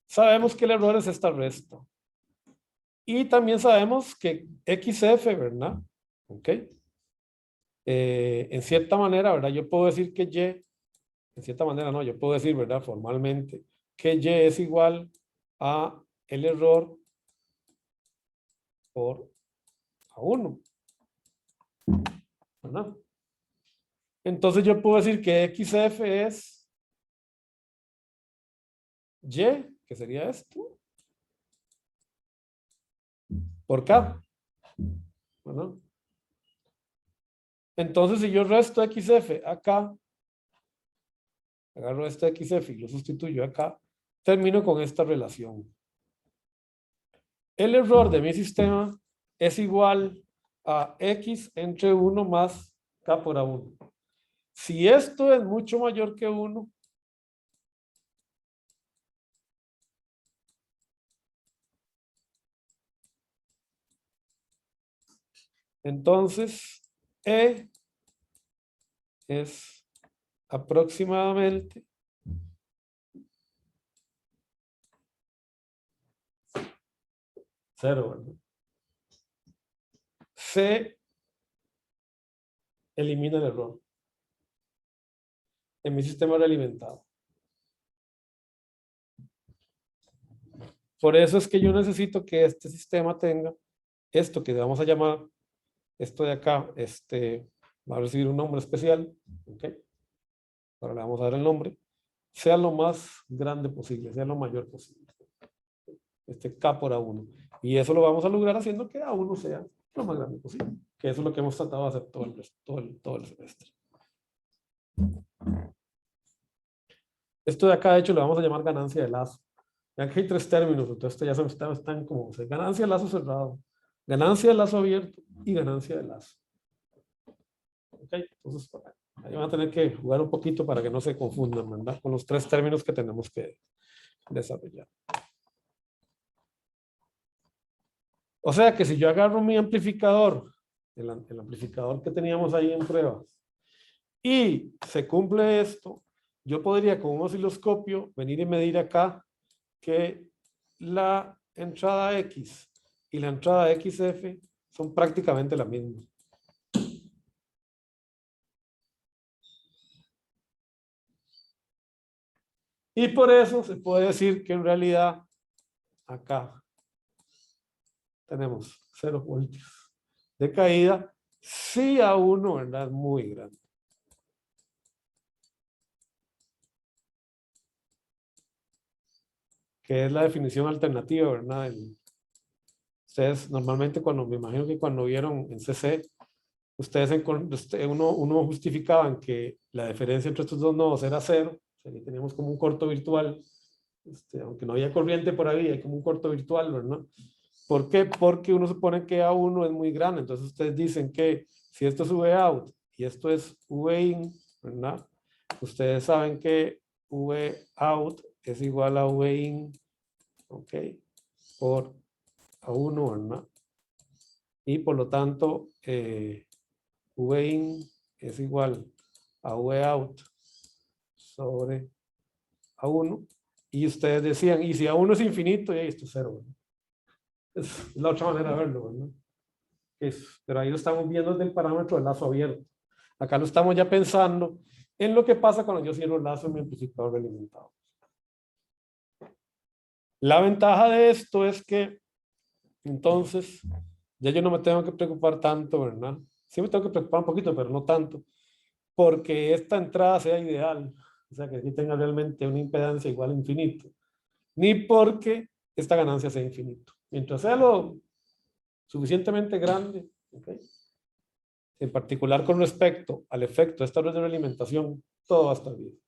Sabemos que el error es esta resta. Y también sabemos que XF, ¿verdad? Ok. En cierta manera, ¿verdad? Yo puedo decir que Y, en cierta manera no, yo puedo decir, ¿verdad? Formalmente, que Y es igual a el error por A1. ¿Verdad? Entonces yo puedo decir que XF es Y, que sería esto, por K. ¿Verdad? Entonces si yo resto XF acá, agarro este XF y lo sustituyo acá, termino con esta relación. El error de mi sistema es igual a X entre 1 más K por A1. Si esto es mucho mayor que 1, entonces E es aproximadamente 0, ¿verdad? Se elimina el error en mi sistema realimentado. Por eso es que yo necesito que este sistema tenga esto que vamos a llamar, esto de acá, va a recibir un nombre especial, ¿ok? Ahora le vamos a dar el nombre, sea lo más grande posible, sea lo mayor posible. K por A1. Y eso lo vamos a lograr haciendo que A1 sea lo más grande posible. Que eso es lo que hemos tratado de hacer todo el semestre. Esto de acá, de hecho, lo vamos a llamar ganancia de lazo. Vean que hay 3 términos, entonces ya están como ganancia de lazo cerrado, ganancia de lazo abierto y ganancia de lazo. Ok, entonces ahí van a tener que jugar un poquito para que no se confundan, ¿verdad? Con los 3 términos que tenemos que desarrollar. O sea que si yo agarro mi amplificador, el amplificador que teníamos ahí en pruebas, y se cumple esto, yo podría con un osciloscopio venir y medir acá que la entrada X y la entrada XF son prácticamente la misma. Y por eso se puede decir que en realidad acá tenemos 0 voltios de caída Sí, A1, ¿verdad? Es muy grande. Que es la definición alternativa, ¿verdad? Ustedes normalmente cuando, me imagino que cuando vieron en CC, uno justificaban que la diferencia entre estos dos nodos era cero, o sea, que teníamos como un corto virtual, aunque no había corriente por ahí, hay como un corto virtual, ¿verdad? ¿Por qué? Porque uno supone que A1 es muy grande, entonces ustedes dicen que si esto es V out y esto es V in, ¿verdad? Ustedes saben que V out es igual a V in, ¿ok? Por A1, ¿verdad? Y por lo tanto, V in es igual a V out sobre A1. Y ustedes decían, y si A1 es infinito, y ahí esto es cero, ¿verdad? Es la otra manera de verlo, ¿verdad? Pero ahí lo estamos viendo desde el parámetro del lazo abierto. Acá lo estamos ya pensando en lo que pasa cuando yo cierro el lazo en mi amplificador alimentado. La ventaja de esto es que entonces ya yo no me tengo que preocupar tanto, ¿verdad? Sí me tengo que preocupar un poquito, pero no tanto, porque esta entrada sea ideal, o sea, que aquí tenga realmente una impedancia igual a infinito, ni porque esta ganancia sea infinito. Mientras sea lo suficientemente grande, ¿okay? En particular con respecto al efecto de esta red de realimentación, todo va a estar bien.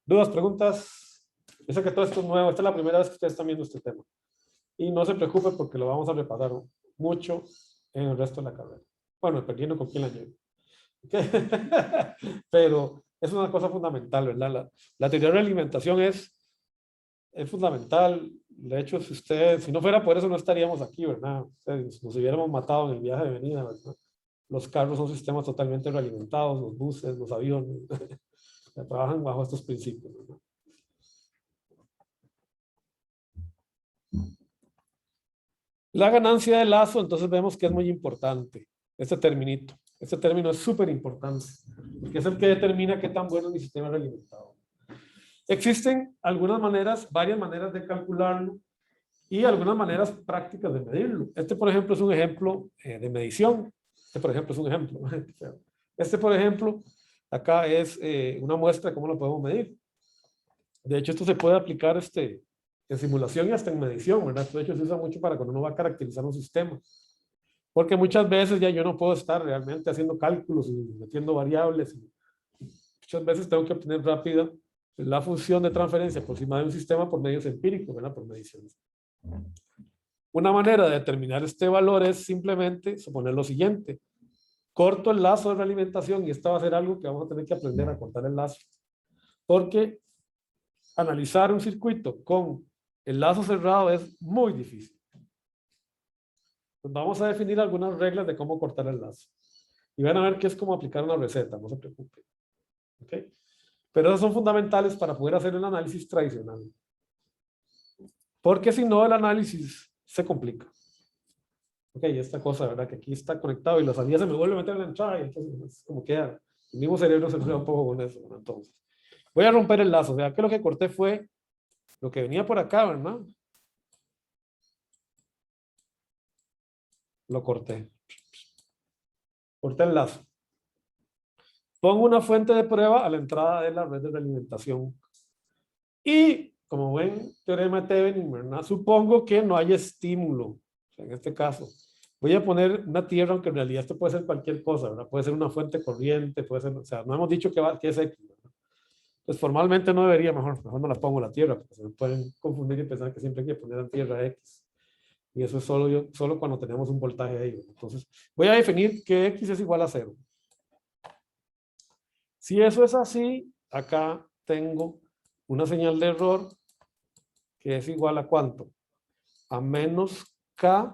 ¿Dudas, preguntas? Yo sé que todo esto es nuevo, esta es la primera vez que ustedes están viendo este tema. Y no se preocupen porque lo vamos a repasar mucho en el resto de la carrera. Bueno, dependiendo con quién la lleve. Pero es una cosa fundamental, ¿verdad? La teoría de la alimentación es fundamental. De hecho, si no fuera por eso, no estaríamos aquí, ¿verdad? O sea, nos hubiéramos matado en el viaje de venida, ¿verdad? Los carros son sistemas totalmente realimentados, los buses, los aviones, trabajan bajo estos principios, ¿verdad? La ganancia de lazo, entonces vemos que es muy importante, este terminito. Este término es súper importante, porque es el que determina qué tan bueno es mi sistema realimentado. Existen algunas maneras, varias maneras de calcularlo y algunas maneras prácticas de medirlo. Este, por ejemplo, es un ejemplo de medición. Este, por ejemplo, es un ejemplo. Este, por ejemplo, acá es una muestra de cómo lo podemos medir. De hecho, esto se puede aplicar en simulación y hasta en medición, ¿verdad? De hecho, se usa mucho para cuando uno va a caracterizar un sistema. Porque muchas veces ya yo no puedo estar realmente haciendo cálculos y metiendo variables. Muchas veces tengo que obtener rápida la función de transferencia aproximada de un sistema por medios empíricos, ¿verdad? Por mediciones. Una manera de determinar este valor es simplemente suponer lo siguiente. Corto el lazo de realimentación y esto va a ser algo que vamos a tener que aprender a cortar el lazo. Porque analizar un circuito con el lazo cerrado es muy difícil. Pues vamos a definir algunas reglas de cómo cortar el lazo. Y van a ver que es como aplicar una receta, no se preocupen. ¿Okay? Pero esas son fundamentales para poder hacer el análisis tradicional. Porque si no, el análisis se complica. Ok, esta cosa, ¿verdad? Que aquí está conectado y la salida se me vuelve a meter en la entrada y entonces como queda. El mismo cerebro se enreda un poco con eso, ¿verdad? Entonces, voy a romper el lazo. O sea, que lo que corté fue lo que venía por acá, ¿verdad? Lo corté. Corté el lazo. Pongo una fuente de prueba a la entrada de la red de realimentación. Y, como ven, teorema de Thevenin, ¿verdad? Supongo que no hay estímulo. O sea, en este caso, voy a poner una tierra, aunque en realidad esto puede ser cualquier cosa, ¿verdad? Puede ser una fuente corriente, puede ser, o sea, no hemos dicho que es X, ¿verdad? Pues formalmente no debería, mejor no la pongo la tierra, porque se me pueden confundir y pensar que siempre hay que poner la tierra X. Y eso es solo cuando tenemos un voltaje ahí, ¿verdad? Entonces, voy a definir que X es igual a 0. Si eso es así, acá tengo una señal de error que es igual a ¿cuánto? A menos K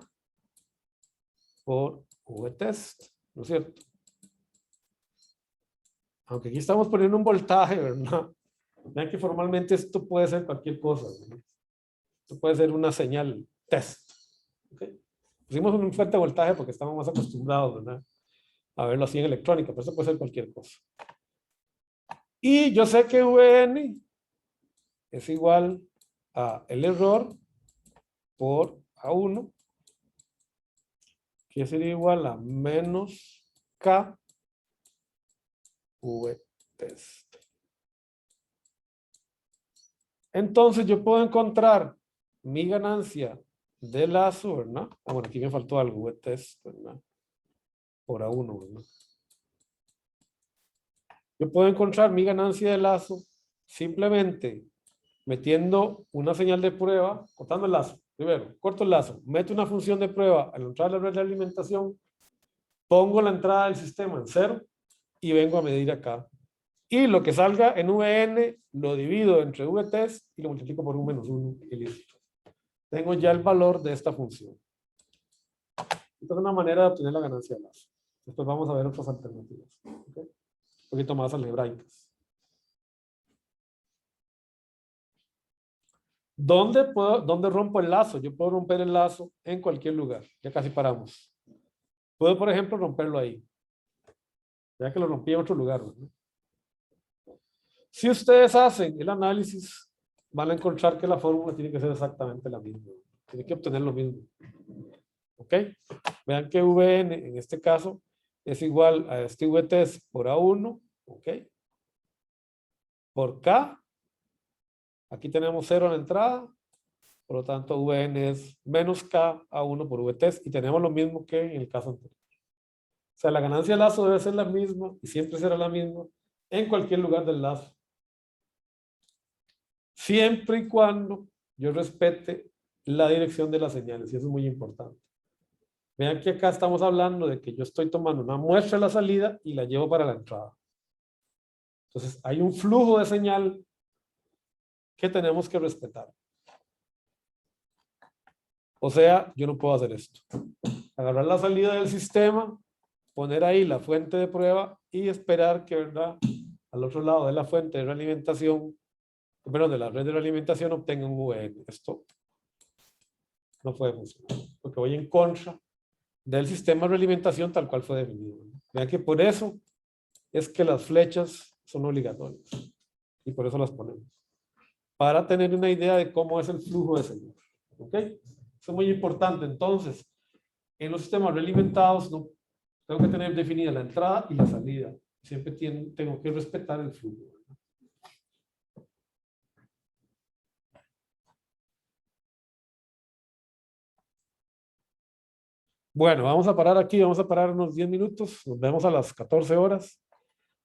por V-test, ¿no es cierto? Aunque aquí estamos poniendo un voltaje, ¿verdad? Vean que formalmente esto puede ser cualquier cosa, ¿verdad? Esto puede ser una señal test. ¿Okay? Pusimos un fuerte voltaje porque estamos más acostumbrados, ¿verdad? A verlo así en electrónica, pero eso puede ser cualquier cosa. Y yo sé que Vn es igual a el error por A1 que sería igual a menos K V test. Entonces yo puedo encontrar mi ganancia de lazo, ¿verdad? Ah, bueno, aquí me faltó algo, V test, ¿verdad? Por A1, ¿verdad? Yo puedo encontrar mi ganancia de lazo simplemente metiendo una señal de prueba, cortando el lazo. Primero, corto el lazo, meto una función de prueba al entrar a la red de alimentación, pongo la entrada del sistema en 0 y vengo a medir acá. Y lo que salga en VN lo divido entre VTest y lo multiplico por 1 - 1 y listo. Tengo ya el valor de esta función. Esta es una manera de obtener la ganancia de lazo. Después vamos a ver otras alternativas. ¿Okay? Un poquito más algebraicas. ¿Dónde rompo el lazo? Yo puedo romper el lazo en cualquier lugar. Ya casi paramos. Puedo, por ejemplo, romperlo ahí. Ya que lo rompí en otro lugar, ¿no? Si ustedes hacen el análisis, van a encontrar que la fórmula tiene que ser exactamente la misma. Tiene que obtener lo mismo. ¿Ok? Vean que Vn en este caso es igual a este Vtest por A1, ¿ok? Por K. Aquí tenemos 0 en la entrada. Por lo tanto, Vn es menos K A1 por Vtest. Y tenemos lo mismo que en el caso anterior. O sea, la ganancia del lazo debe ser la misma y siempre será la misma en cualquier lugar del lazo. Siempre y cuando yo respete la dirección de las señales. Y eso es muy importante. Vean que acá estamos hablando de que yo estoy tomando una muestra de la salida y la llevo para la entrada. Entonces, hay un flujo de señal que tenemos que respetar. O sea, yo no puedo hacer esto. Agarrar la salida del sistema, poner ahí la fuente de prueba y esperar que, ¿verdad?, al otro lado de la fuente de realimentación, perdón, de la red de realimentación obtenga un VN. Esto no puede funcionar, porque voy en contra del sistema de realimentación tal cual fue definido. Vean que por eso es que las flechas son obligatorias y por eso las ponemos. Para tener una idea de cómo es el flujo de señal. ¿Ok? Eso es muy importante. Entonces, en los sistemas realimentados no, tengo que tener definida la entrada y la salida. Siempre tengo que respetar el flujo. Bueno, vamos a parar aquí, vamos a parar unos 10 minutos, nos vemos a las 14 horas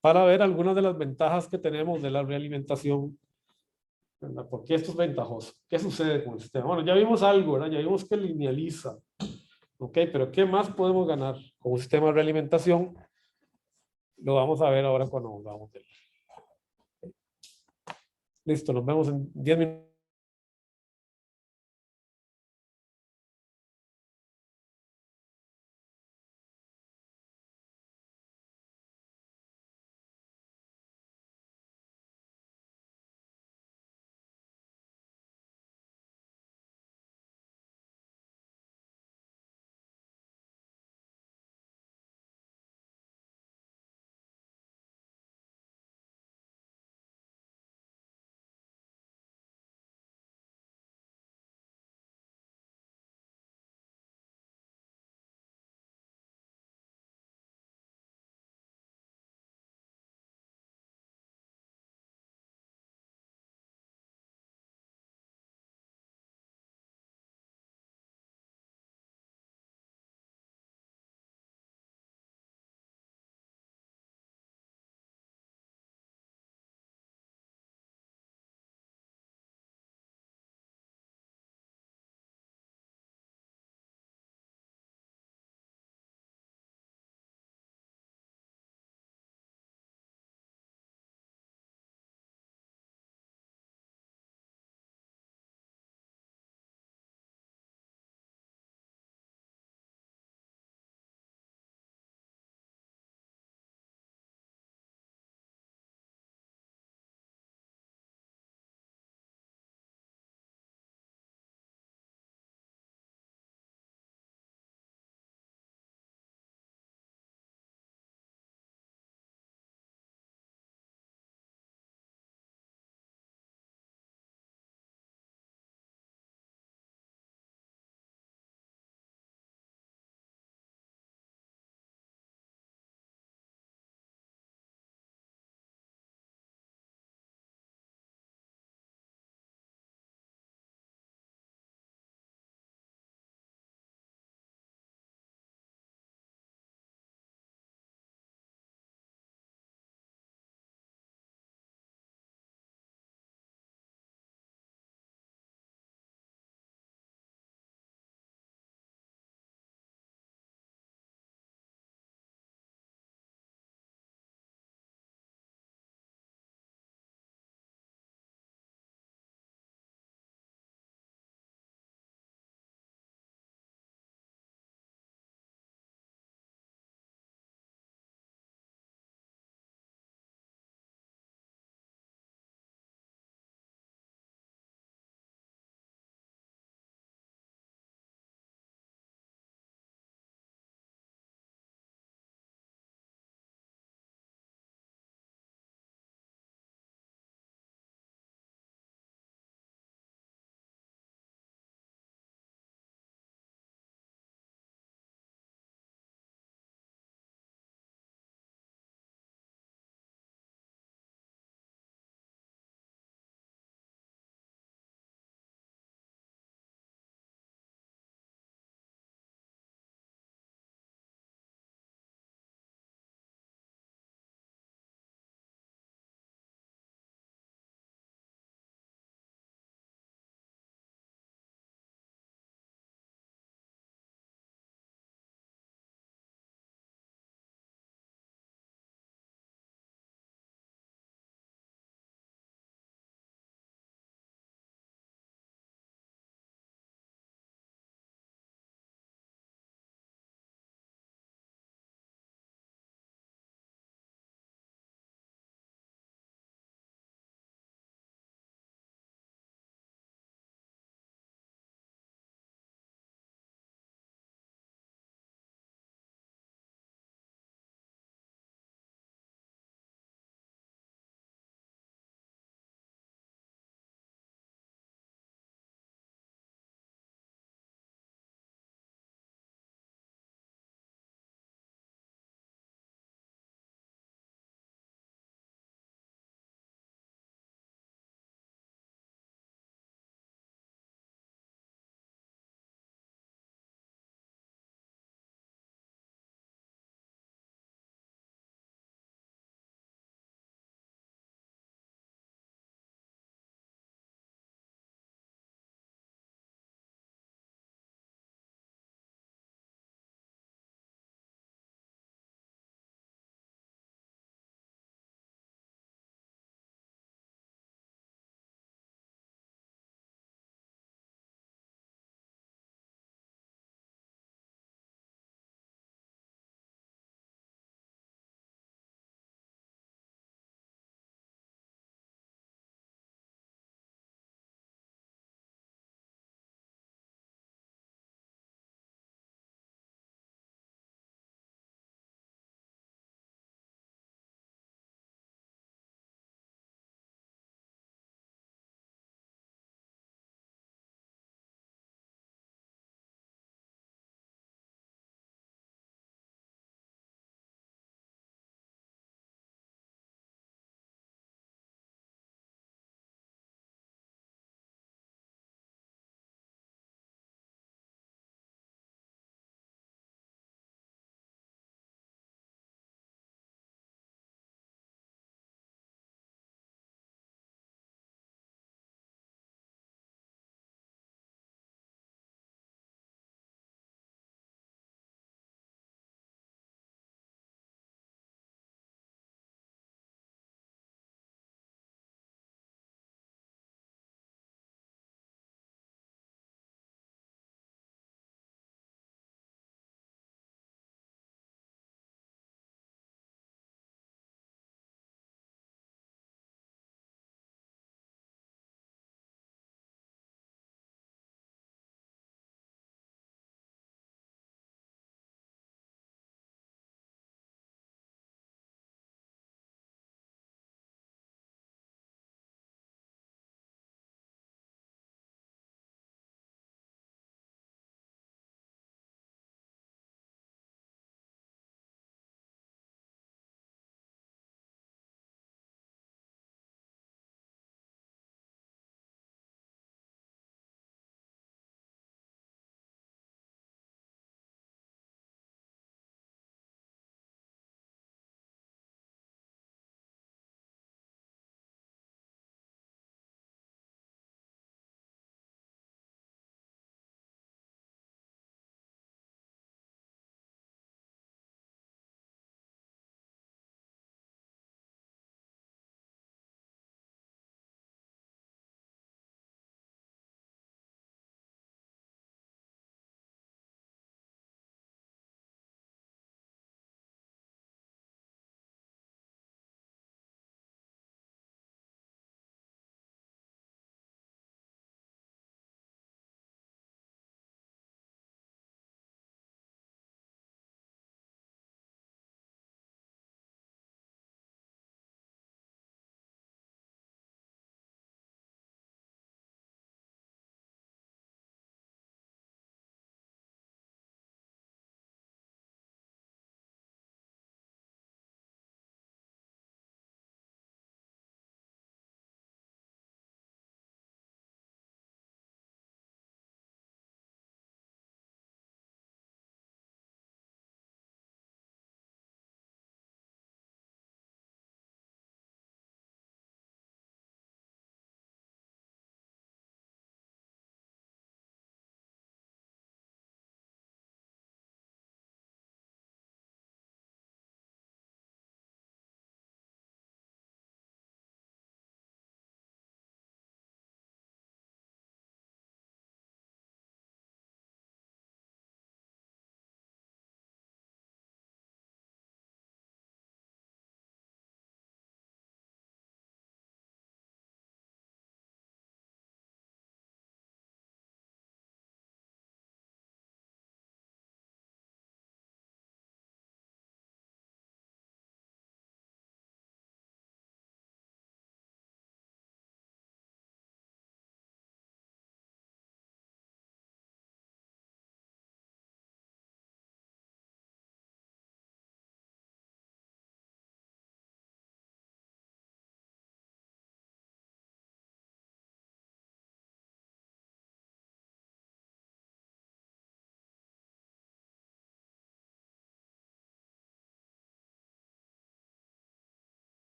para ver algunas de las ventajas que tenemos de la realimentación, ¿verdad? ¿Por qué esto es ventajoso? ¿Qué sucede con el sistema? Bueno, ya vimos algo, ¿verdad? Ya vimos que linealiza, ¿ok? Pero ¿qué más podemos ganar con un sistema de realimentación? Lo vamos a ver ahora cuando volvamos de él. Listo, nos vemos en 10 minutos.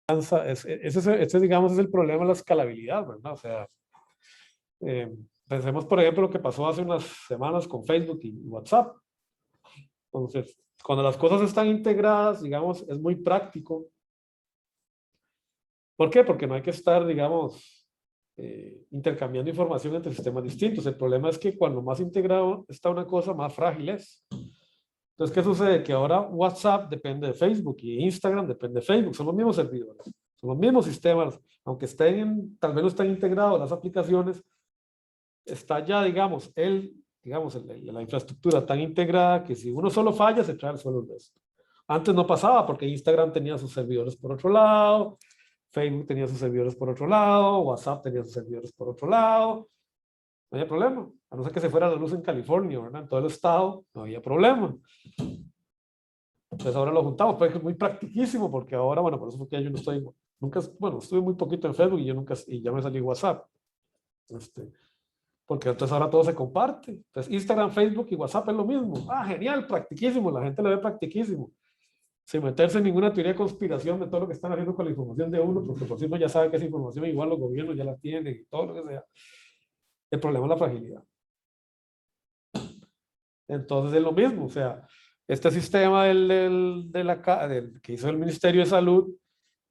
ese, digamos, es el problema de la escalabilidad, ¿verdad? O sea, pensemos, por ejemplo, lo que pasó hace unas semanas con Facebook y WhatsApp. Entonces, cuando las cosas están integradas, digamos, es muy práctico. ¿Por qué? Porque no hay que estar, digamos, intercambiando información entre sistemas distintos. El problema es que cuando más integrado está una cosa, más frágil es. Entonces, ¿qué sucede? Que ahora WhatsApp depende de Facebook y Instagram depende de Facebook. Son los mismos servidores, son los mismos sistemas. Aunque tal vez no están integrados las aplicaciones, está ya, digamos, la infraestructura tan integrada que si uno solo falla, se trae solo el resto. Antes no pasaba porque Instagram tenía sus servidores por otro lado, Facebook tenía sus servidores por otro lado, WhatsApp tenía sus servidores por otro lado. No había problema. A no ser que se fuera la luz en California, ¿verdad? En todo el estado, no había problema. Entonces ahora lo juntamos, pero es muy practiquísimo porque ahora, bueno, por eso fue que yo no estoy, nunca, bueno, estuve muy poquito en Facebook y yo nunca, y ya me salí WhatsApp. Porque entonces ahora todo se comparte. Entonces Instagram, Facebook y WhatsApp es lo mismo. Ah, genial, practiquísimo, la gente lo ve practiquísimo. Sin meterse en ninguna teoría de conspiración de todo lo que están haciendo con la información de uno, porque por si uno ya sabe que esa información igual los gobiernos ya la tienen y todo lo que sea. El problema es la fragilidad. Entonces es lo mismo, o sea, este sistema que hizo el Ministerio de Salud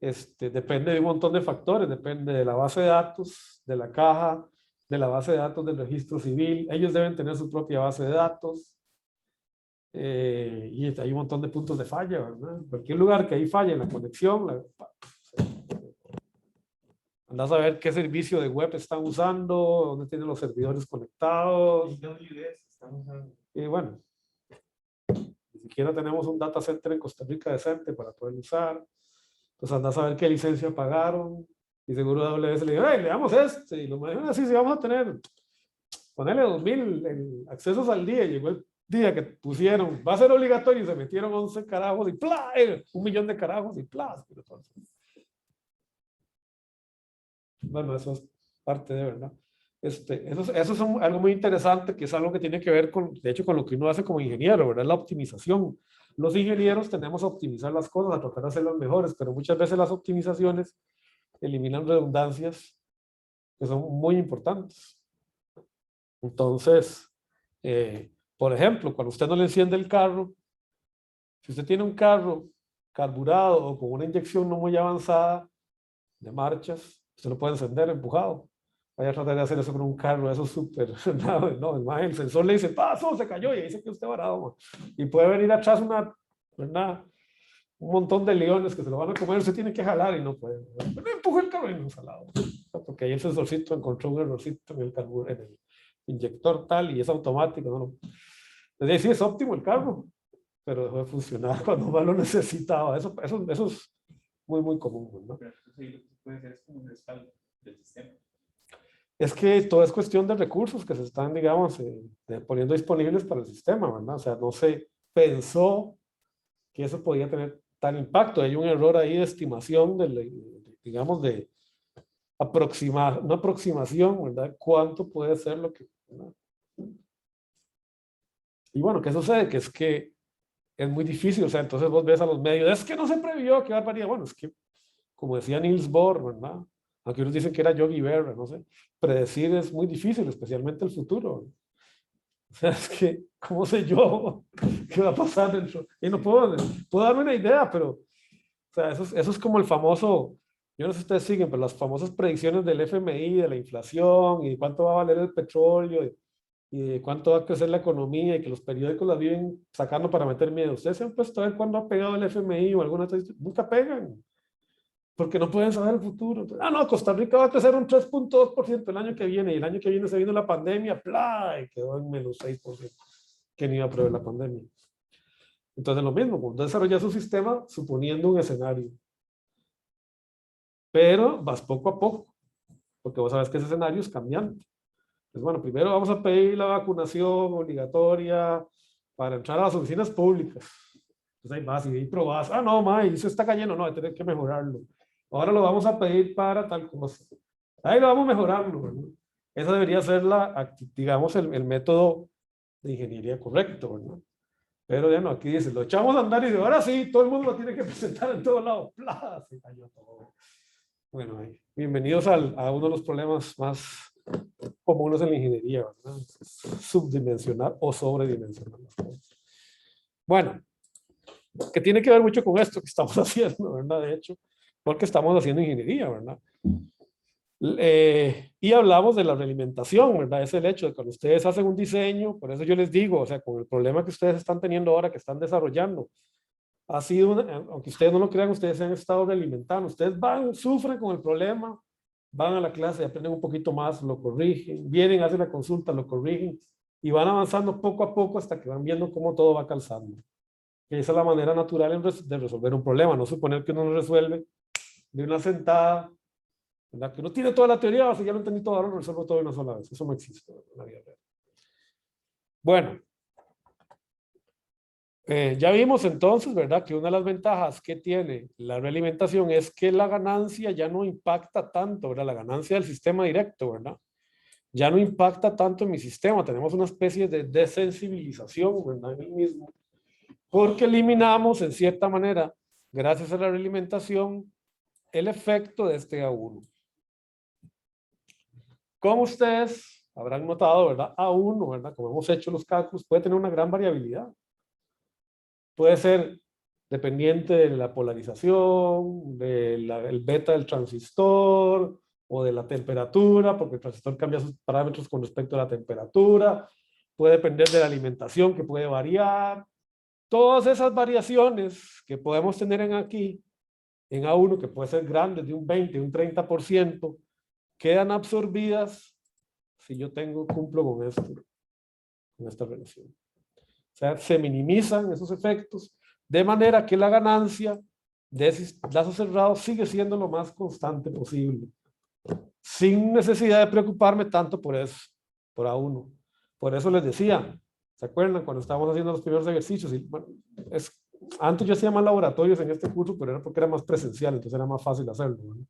depende de un montón de factores, depende de la base de datos, de la caja, de la base de datos del registro civil. Ellos deben tener su propia base de datos. Y hay un montón de puntos de falla, ¿verdad? En cualquier lugar que ahí falle en la conexión, andás a ver qué servicio de web están usando, dónde tienen los servidores conectados. Y bueno, ni siquiera tenemos un data center en Costa Rica decente para poder usar. Entonces andás a ver qué licencia pagaron. Y seguro AWS le dijo, hey, le damos y lo manejan así, si vamos a tener, ponele 2000 accesos al día. Llegó el día que pusieron, va a ser obligatorio y se metieron 11 carajos y ¡plá! 1 millón de carajos y ¡plá! Bueno, eso es parte de verdad. Eso es algo muy interesante, que es algo que tiene que ver con, de hecho, con lo que uno hace como ingeniero, ¿verdad? La optimización. Los ingenieros tenemos a optimizar las cosas, a tratar de hacerlas mejores, pero muchas veces las optimizaciones eliminan redundancias que son muy importantes. Entonces, por ejemplo, cuando usted no le enciende el carro, si usted tiene un carro carburado o con una inyección no muy avanzada de marchas, usted lo puede encender empujado. Vaya a tratar de hacer eso con un carro, eso es súper, no, el sensor le dice, pasó, se cayó y ahí se quedó usted varado. Man. Y puede venir atrás un montón de leones que se lo van a comer, usted tiene que jalar y no puede. Pero empujó el carro y no salado. Porque ahí el sensorcito encontró un errorcito en el inyector tal y es automático. ¿No? Entonces, sí, es óptimo el carro, pero dejó de funcionar cuando más lo necesitaba. Eso es muy, muy común. ¿No? Pero entonces ahí lo que se puede hacer es como un respaldo del sistema. Es que todo es cuestión de recursos que se están, digamos, poniendo disponibles para el sistema, ¿verdad? O sea, no se pensó que eso podía tener tal impacto. Hay un error ahí de estimación, digamos, de una aproximación, ¿verdad? ¿Cuánto puede ser lo que... ¿verdad? Y bueno, ¿qué sucede? Que es que es muy difícil, o sea, entonces vos ves a los medios, es que no se previó, qué barbaridad. Bueno, es que, como decía Niels Bohr, ¿verdad? Aunque unos dicen que era Yogi Berra, no sé, predecir es muy difícil, especialmente el futuro. O sea, es que, ¿cómo sé yo qué va a pasar dentro? Y no puedo darme una idea, pero, o sea, eso es como el famoso, yo no sé si ustedes siguen, pero las famosas predicciones del FMI, de la inflación, y cuánto va a valer el petróleo, y de cuánto va a crecer la economía, y que los periódicos las viven sacando para meter miedo. ¿Ustedes se han puesto a ver cuándo ha pegado el FMI o alguna otra? Nunca pegan, porque no pueden saber el futuro. Entonces, no, Costa Rica va a crecer un 3.2% el año que viene, y el año que viene se vino la pandemia, ¡plá! Y quedó en menos 6%, que ni iba a prever la pandemia. Entonces lo mismo, cuando desarrollas su sistema suponiendo un escenario. Pero vas poco a poco, porque vos sabes que ese escenario es cambiante. Pues bueno, primero vamos a pedir la vacunación obligatoria para entrar a las oficinas públicas. Entonces ahí vas y ahí probas. Ah, no, ma, eso está cayendo, no, hay que tener que mejorarlo. Ahora lo vamos a pedir para tal cosa. Ahí lo vamos mejorando, ¿verdad? Esa debería ser digamos, el método de ingeniería correcto, ¿verdad? Pero ya no, aquí dice, lo echamos a andar y de ahora sí, todo el mundo lo tiene que presentar en todos lados. ¡Plah! Se cayó todo. Bueno, bienvenidos a uno de los problemas más comunes en la ingeniería, ¿verdad? Subdimensionar o sobredimensionar las cosas. Bueno, que tiene que ver mucho con esto que estamos haciendo, ¿verdad? De hecho, porque estamos haciendo ingeniería, ¿verdad? Y hablamos de la realimentación, ¿verdad? Es el hecho de que cuando ustedes hacen un diseño, por eso yo les digo, o sea, con el problema que ustedes están teniendo ahora, que están desarrollando, ha sido, aunque ustedes no lo crean, ustedes se han estado realimentando, ustedes van, sufren con el problema, van a la clase, aprenden un poquito más, lo corrigen, vienen, hacen la consulta, lo corrigen, y van avanzando poco a poco hasta que van viendo cómo todo va calzando. Que esa es la manera natural de resolver un problema, no suponer que uno lo resuelve de una sentada, ¿verdad? Que uno tiene toda la teoría, o sea, ya lo entendí todo, ahora lo resuelvo todo de una sola vez. Eso no existe en la vida real. Bueno, ya vimos entonces, ¿verdad? Que una de las ventajas que tiene la realimentación es que la ganancia ya no impacta tanto, ¿verdad? La ganancia del sistema directo, ¿verdad? Ya no impacta tanto en mi sistema. Tenemos una especie de desensibilización, ¿verdad? En el mismo. Porque eliminamos, en cierta manera, gracias a la realimentación, el efecto de este A1. Como ustedes habrán notado, ¿verdad? A1, ¿verdad? Como hemos hecho los cálculos, puede tener una gran variabilidad. Puede ser dependiente de la polarización, del beta del transistor o de la temperatura, porque el transistor cambia sus parámetros con respecto a la temperatura. Puede depender de la alimentación, que puede variar. Todas esas variaciones que podemos tener aquí, en A1, que puede ser grande, de un 20, un 30%, quedan absorbidas si yo cumplo con esto, con esta relación. O sea, se minimizan esos efectos de manera que la ganancia de ese lazo cerrado sigue siendo lo más constante posible, sin necesidad de preocuparme tanto por eso, por A1. Por eso les decía, ¿se acuerdan cuando estábamos haciendo los primeros ejercicios? Y, bueno, antes yo hacía más laboratorios en este curso, pero era porque era más presencial, entonces era más fácil hacerlo, ¿no?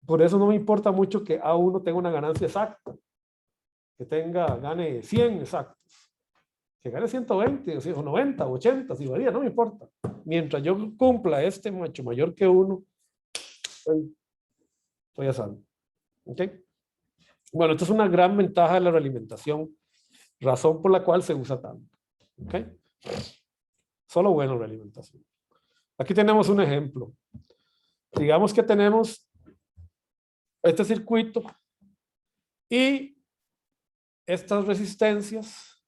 Por eso no me importa mucho que A1 tenga una ganancia exacta, que gane 100 exactos, que gane 120, o 90, 80, si varía, no me importa. Mientras yo cumpla mucho mayor que 1, estoy a salvo. ¿Ok? Bueno, esto es una gran ventaja de la realimentación, razón por la cual se usa tanto. ¿Ok? Solo bueno realimentación. Aquí tenemos un ejemplo. Digamos que tenemos este circuito y estas resistencias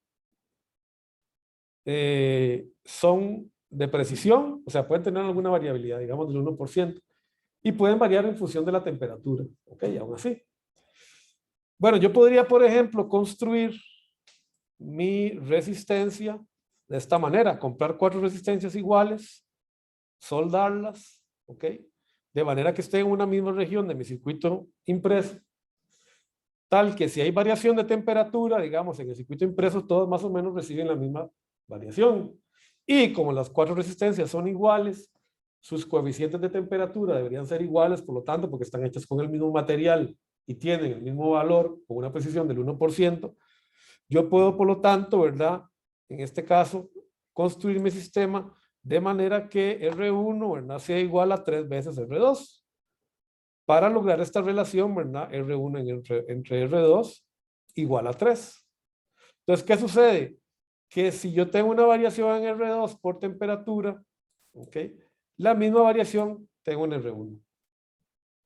son de precisión, o sea, pueden tener alguna variabilidad, digamos del 1%, y pueden variar en función de la temperatura. Ok, aún así. Bueno, yo podría, por ejemplo, construir mi resistencia de esta manera, comprar 4 resistencias iguales, soldarlas, ok, de manera que esté en una misma región de mi circuito impreso, tal que si hay variación de temperatura, digamos, en el circuito impreso, todos más o menos reciben la misma variación. Y como las 4 resistencias son iguales, sus coeficientes de temperatura deberían ser iguales, por lo tanto, porque están hechas con el mismo material y tienen el mismo valor, con una precisión del 1%, yo puedo, por lo tanto, ¿verdad? En este caso, construir mi sistema de manera que R1, ¿verdad? Sea igual a 3 veces R2. Para lograr esta relación, ¿verdad? R1 entre R2 igual a 3. Entonces, ¿qué sucede? Que si yo tengo una variación en R2 por temperatura, ¿ok? La misma variación tengo en R1.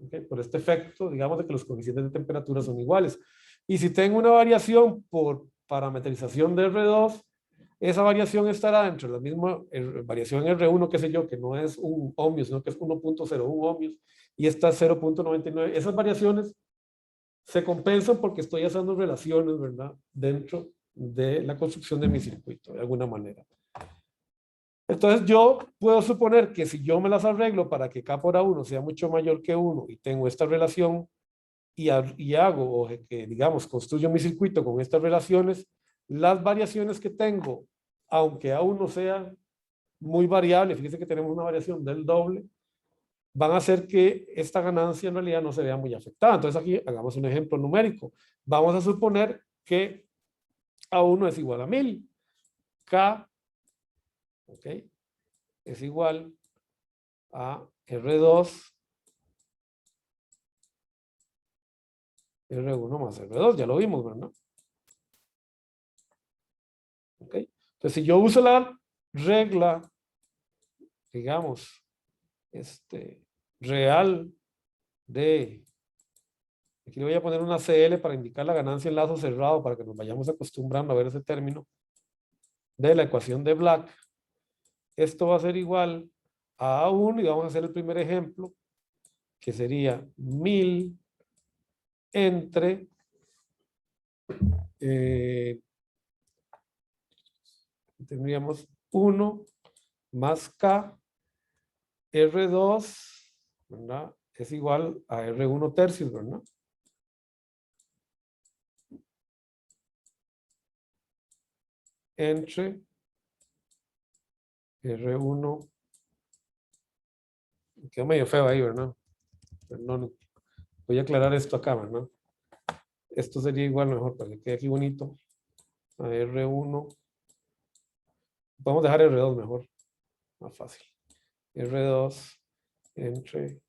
¿Ok? Por este efecto, digamos, de que los coeficientes de temperatura son iguales. Y si tengo una variación por parametrización de R2, esa variación estará entre la misma variación en R1, qué sé yo, que no es un ohmio, sino que es 1.01 ohmios, y esta es 0.99. Esas variaciones se compensan porque estoy haciendo relaciones, ¿verdad? Dentro de la construcción de mi circuito, de alguna manera. Entonces yo puedo suponer que si yo me las arreglo para que K por A1 sea mucho mayor que 1 y tengo esta relación y hago, o que digamos, construyo mi circuito con estas relaciones, las variaciones que tengo, aunque A1 sea muy variable, fíjense que tenemos una variación del doble, van a hacer que esta ganancia en realidad no se vea muy afectada. Entonces aquí hagamos un ejemplo numérico. Vamos a suponer que A1 es igual a 1000. K, ¿ok? Es igual a R2, R1 más R2, ya lo vimos, ¿verdad? ¿Ok? Entonces, si yo uso la regla, digamos, real de, aquí le voy a poner una CL para indicar la ganancia en lazo cerrado, para que nos vayamos acostumbrando a ver ese término, de la ecuación de Black, esto va a ser igual a A1, y vamos a hacer el primer ejemplo, que sería 1000 entre tendríamos 1 más K, R2, ¿verdad? Es igual a R1 tercios, ¿verdad? Entre R1, quedó medio feo ahí, ¿verdad? Perdón, voy a aclarar esto acá, ¿verdad? Esto sería igual mejor para que quede aquí bonito a R1. Vamos a dejar R2 mejor, más fácil. R2 entre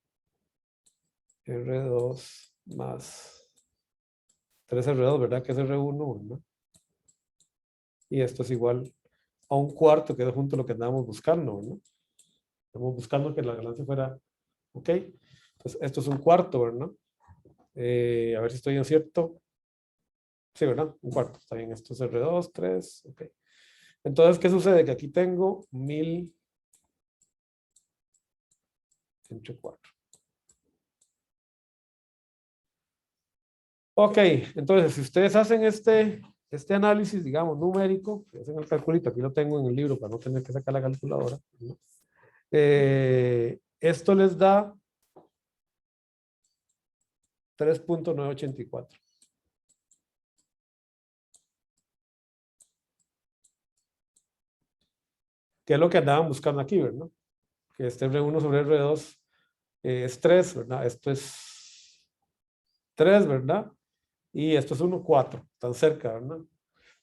R2 más 3R2, ¿verdad? Que es R1, ¿verdad? Y esto es igual a un cuarto, que es junto a lo que andábamos buscando, ¿no? Estamos buscando que la ganancia fuera, ¿ok? Entonces, esto es un cuarto, ¿verdad? A ver si estoy en cierto. Sí, ¿verdad? Un cuarto, está bien. Esto es R2, 3, ok. Entonces, ¿qué sucede? Que aquí tengo 1000 entre 4. Ok, entonces, si ustedes hacen este análisis, digamos, numérico, si hacen el calculito, aquí lo tengo en el libro para no tener que sacar la calculadora, ¿no? Esto les da 3.984. Que es lo que andaban buscando aquí, ¿verdad? Que este R1 sobre R2 es 3, ¿verdad? Esto es 3, ¿verdad? Y esto es 1, 4, tan cerca, ¿verdad?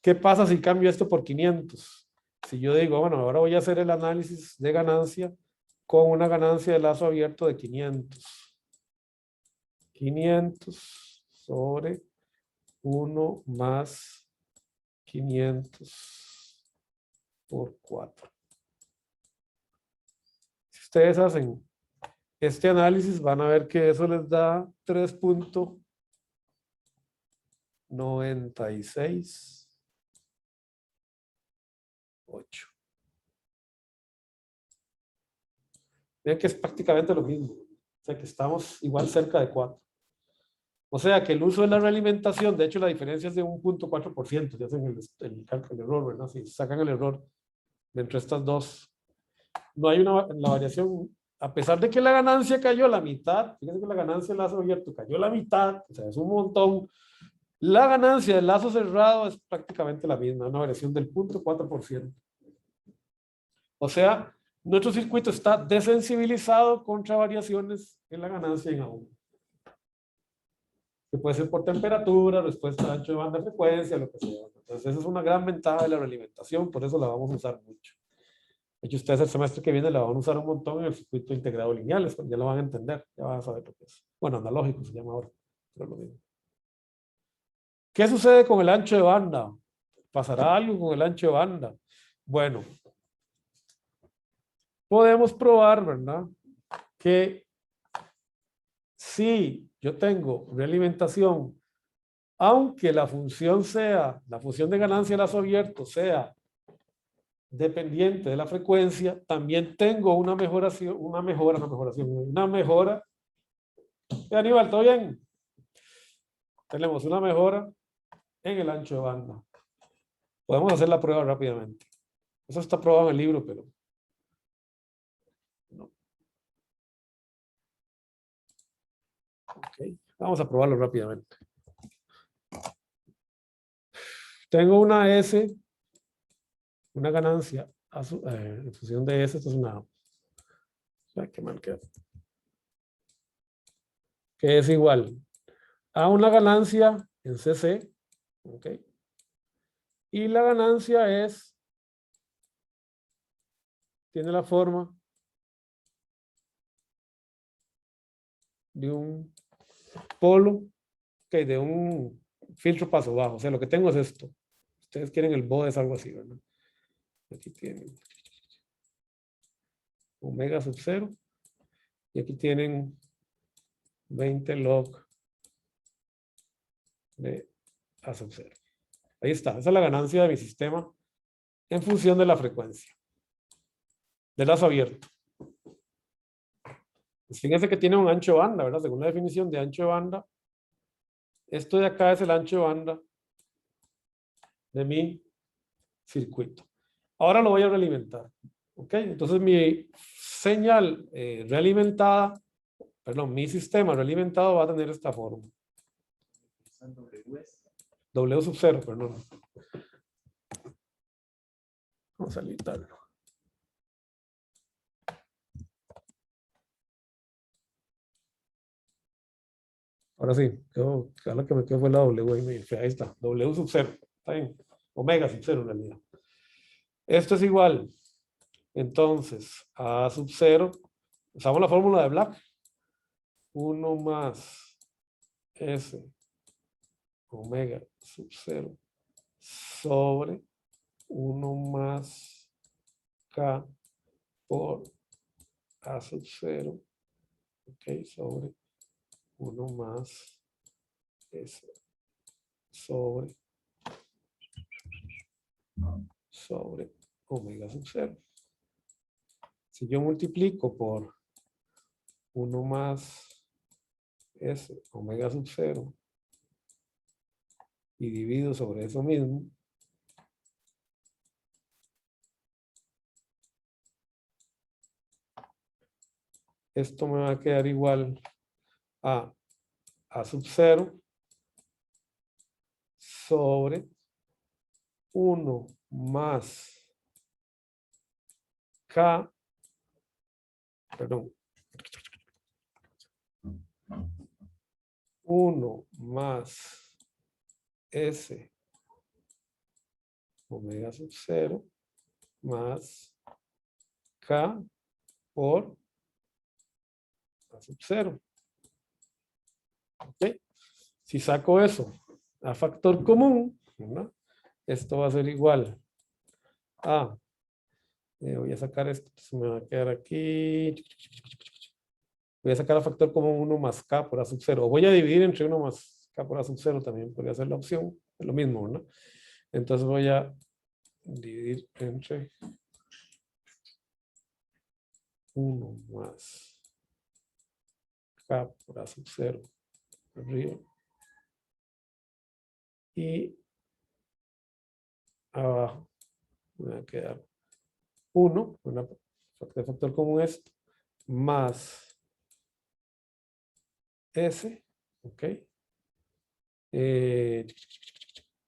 ¿Qué pasa si cambio esto por 500? Si yo digo, bueno, ahora voy a hacer el análisis de ganancia con una ganancia de lazo abierto de 500. 500 sobre 1 más 500 por 4. Si ustedes hacen este análisis, van a ver que eso les da 3.968. Vean que es prácticamente lo mismo. O sea que estamos igual cerca de 4. O sea que el uso de la realimentación, de hecho la diferencia es de 1.4%, si hacen el error, ¿verdad? Si sacan el error de entre estas dos. No hay la variación, a pesar de que la ganancia cayó la mitad, fíjense que la ganancia del lazo abierto cayó la mitad, o sea, es un montón. La ganancia del lazo cerrado es prácticamente la misma, una variación del 0.4%. O sea, nuestro circuito está desensibilizado contra variaciones en la ganancia en A1. Que puede ser por temperatura, respuesta a ancho de banda, frecuencia, lo que sea. Entonces, esa es una gran ventaja de la realimentación, por eso la vamos a usar mucho. De hecho, ustedes el semestre que viene la van a usar un montón en el circuito integrado lineal, ya lo van a entender, ya van a saber lo que es. Bueno, analógico se llama ahora, pero lo mismo. ¿Qué sucede con el ancho de banda? ¿Pasará algo con el ancho de banda? Bueno, podemos probar, ¿verdad? Que si yo tengo realimentación, aunque la función de ganancia de lazo abierto sea dependiente de la frecuencia, también tengo una mejora. Aníbal, ¿todo bien? Tenemos una mejora en el ancho de banda. Podemos hacer la prueba rápidamente. Eso está probado en el libro, pero no. Okay. Vamos a probarlo rápidamente. Tengo una S, una ganancia en función de S, esto es una, qué mal queda, que es igual a una ganancia en CC, ¿ok? Y la ganancia es tiene la forma de un polo, ok, de un filtro paso bajo. O sea, lo que tengo es esto. Ustedes quieren el bode, es algo así, ¿verdad? Aquí tienen omega sub 0. Y aquí tienen 20 log de A sub 0. Ahí está. Esa es la ganancia de mi sistema en función de la frecuencia del lazo abierto. Pues fíjense que tiene un ancho de banda, ¿verdad? Según la definición de ancho de banda, esto de acá es el ancho de banda de mi circuito. Ahora lo voy a realimentar. ¿Ok? Entonces mi señal realimentada, perdón, mi sistema realimentado va a tener esta forma. W sub 0, perdón. Vamos a limitarlo. Ahora sí, la que me quedó fue la W. Ahí está, W sub 0. Está bien. Omega sub 0 en realidad. Esto es igual. Entonces, A sub 0. Usamos la fórmula de Black. 1 más S omega sub 0 sobre 1 más K por A sub 0. Ok, sobre 1 más S sobre omega sub 0. Si yo multiplico por 1 más S omega sub 0 y divido sobre eso mismo, esto me va a quedar igual a sub 0 sobre 1 más K, perdón, 1 más S omega sub 0 más K por A sub 0. ¿Ok? Si saco eso a factor común, ¿verdad? Esto va a ser igual a, voy a sacar esto, se me va a quedar aquí, voy a sacar a factor común 1 más K por A sub 0, o voy a dividir entre 1 más K por A sub 0 también, podría ser la opción, es lo mismo, ¿no? Entonces voy a dividir entre 1 más K por A sub 0 arriba y abajo me va a quedar 1, de factor común esto, más S, ok,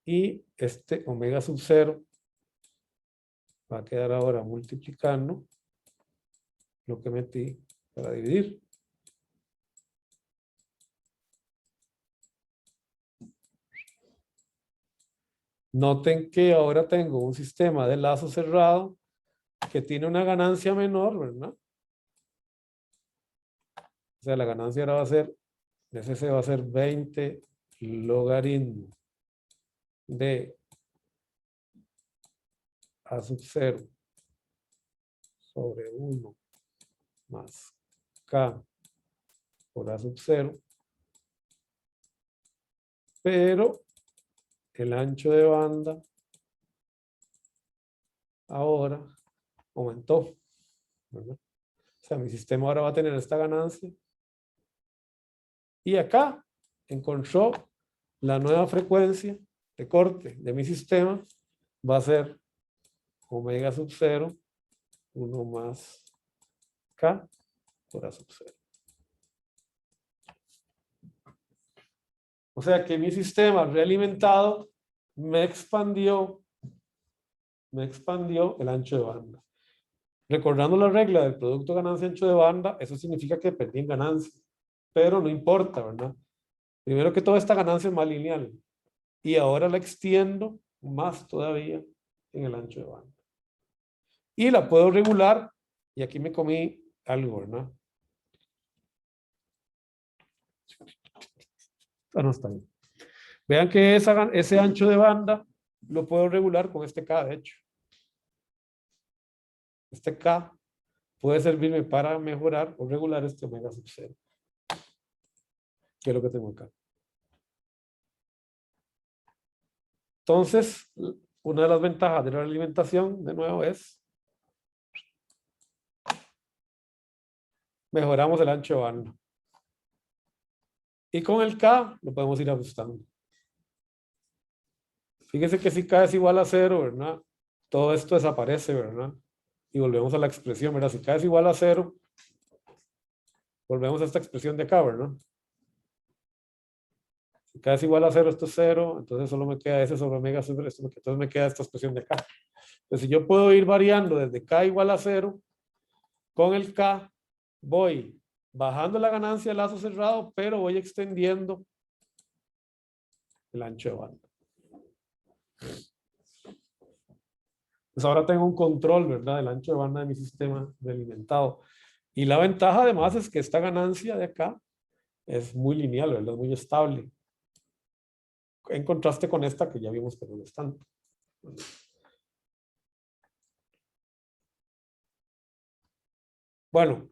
y este omega sub 0 va a quedar ahora multiplicando lo que metí para dividir. Noten que ahora tengo un sistema de lazo cerrado que tiene una ganancia menor, ¿verdad? O sea, la ganancia ahora va a ser, SC va a ser 20 logaritmo de A sub 0 sobre 1 más K por A sub 0. Pero el ancho de banda ahora aumentó, ¿verdad? O sea, mi sistema ahora va a tener esta ganancia. Y acá encontró la nueva frecuencia de corte de mi sistema. Va a ser omega sub 0, 1 más K por A sub 0. O sea que mi sistema realimentado me expandió el ancho de banda. Recordando la regla del producto ganancia-ancho de banda, eso significa que perdí en ganancia. Pero no importa, ¿verdad? Primero que todo, esta ganancia es más lineal. Y ahora la extiendo más todavía en el ancho de banda. y la puedo regular, y aquí me comí algo, ¿verdad? Ah, no está bien. Vean que ese ancho de banda lo puedo regular con este K, de hecho. Este K puede servirme para mejorar o regular este omega sub 0, que es lo que tengo acá. Entonces, una de las ventajas de la alimentación, de nuevo, es mejoramos el ancho de banda. Y con el K lo podemos ir ajustando. Fíjese que si K es igual a 0, ¿verdad? Todo esto desaparece, ¿verdad? Y volvemos a la expresión, ¿verdad? Si K es igual a 0, volvemos a esta expresión de acá, ¿verdad? Si K es igual a 0, esto es 0, entonces solo me queda S sobre omega sobre esto, entonces me queda esta expresión de acá. Entonces, si yo puedo ir variando desde K igual a 0, con el K voy bajando la ganancia del lazo cerrado, pero voy extendiendo el ancho de banda. Pues ahora tengo un control, ¿verdad? Del ancho de banda de mi sistema realimentado. Y la ventaja además es que esta ganancia de acá es muy lineal, ¿verdad? Muy estable. En contraste con esta que ya vimos que no lo es tanto. Bueno.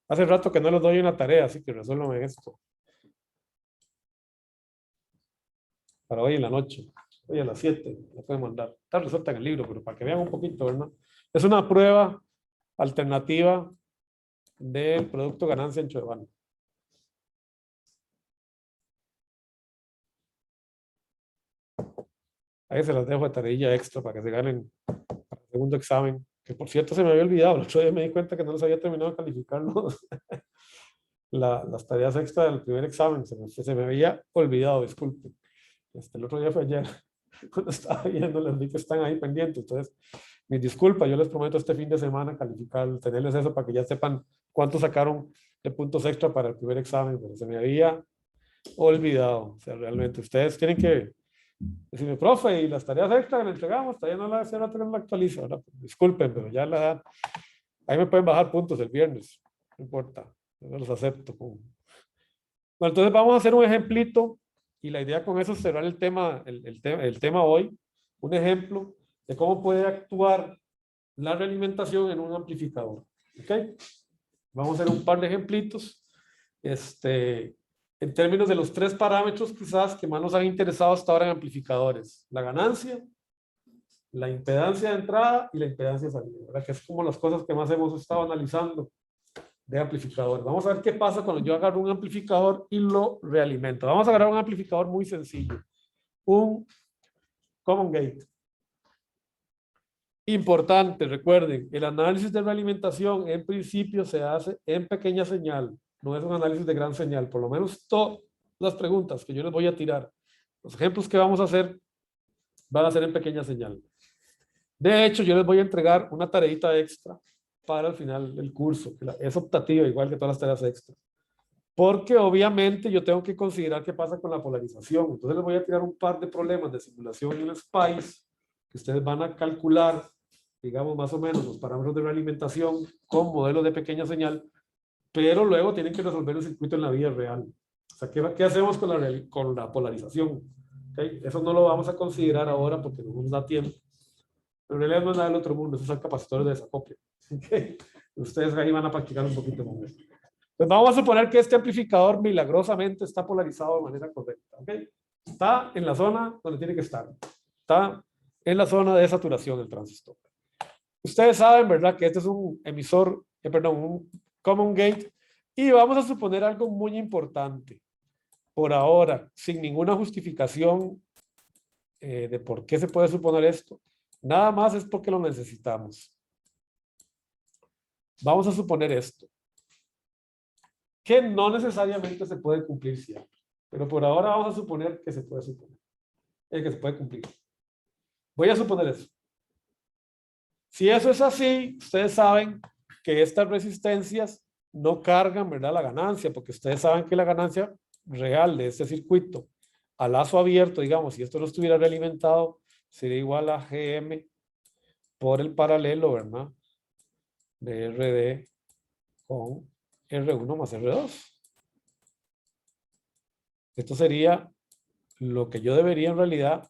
Hace rato que no les doy una tarea, así que resuélvame esto. Para hoy en la noche. Hoy a las 7. La pueden mandar. Está resuelta en el libro, pero para que vean un poquito, ¿verdad? Es una prueba alternativa del producto ganancia ancho de banda. Ahí se las dejo de tarea extra para que se ganen para el segundo examen. Que por cierto se me había olvidado. El otro día me di cuenta que no les había terminado de calificar las tareas extra del primer examen. Se me había olvidado, disculpen. El otro día fue ayer. Cuando estaba viendo, les vi que están ahí pendientes. Entonces, mis disculpas, yo les prometo este fin de semana calificar, tenerles eso para que ya sepan cuánto sacaron de puntos extra para el primer examen, pero se me había olvidado. O sea, realmente ustedes tienen que decirme, profe, y las tareas extra que le entregamos, todavía no las actualizo, ¿verdad? Disculpen, pero ya ahí me pueden bajar puntos el viernes, no importa, yo los acepto. Bueno, entonces vamos a hacer un ejemplito. Y la idea con eso es cerrar el tema hoy, un ejemplo de cómo puede actuar la realimentación en un amplificador. ¿Ok? Vamos a hacer un par de ejemplitos. En términos de los 3 parámetros quizás que más nos han interesado hasta ahora en amplificadores. La ganancia, la impedancia de entrada y la impedancia de salida. ¿Verdad? Que es como las cosas que más hemos estado analizando de amplificador. Vamos a ver qué pasa cuando yo agarro un amplificador y lo realimento. Vamos a agarrar un amplificador muy sencillo. Un common gate. Importante, recuerden, el análisis de realimentación en principio se hace en pequeña señal. No es un análisis de gran señal. Por lo menos todas las preguntas que yo les voy a tirar, los ejemplos que vamos a hacer, van a ser en pequeña señal. De hecho, yo les voy a entregar una tareita extra para el final del curso. Es optativa, igual que todas las tareas extras. Porque obviamente yo tengo que considerar qué pasa con la polarización. Entonces les voy a tirar un par de problemas de simulación en el SPICE, que ustedes van a calcular, digamos más o menos, los parámetros de realimentación con modelos de pequeña señal, pero luego tienen que resolver el circuito en la vida real. O sea, ¿qué hacemos con la polarización? ¿Okay? Eso no lo vamos a considerar ahora porque no nos da tiempo. Pero en realidad no es nada del otro mundo, esos son capacitores de desacople. ¿Okay? Ustedes ahí van a practicar un poquito más. Pues vamos a suponer que este amplificador milagrosamente está polarizado de manera correcta. ¿Okay? Está en la zona donde tiene que estar. Está en la zona de saturación del transistor. Ustedes saben, ¿verdad? Que este es un emisor, un common gate. Y vamos a suponer algo muy importante. Por ahora, sin ninguna justificación de por qué se puede suponer esto. Nada más es porque lo necesitamos. Vamos a suponer esto. Que no necesariamente se puede cumplir siempre. Pero por ahora vamos a suponer que se puede suponer. Que se puede cumplir. Voy a suponer eso. Si eso es así, ustedes saben que estas resistencias no cargan, ¿verdad?, la ganancia, porque ustedes saben que la ganancia real de este circuito a lazo abierto, digamos, si esto no estuviera realimentado, sería igual a GM por el paralelo, ¿verdad? De RD con R1 más R2. Esto sería lo que yo debería en realidad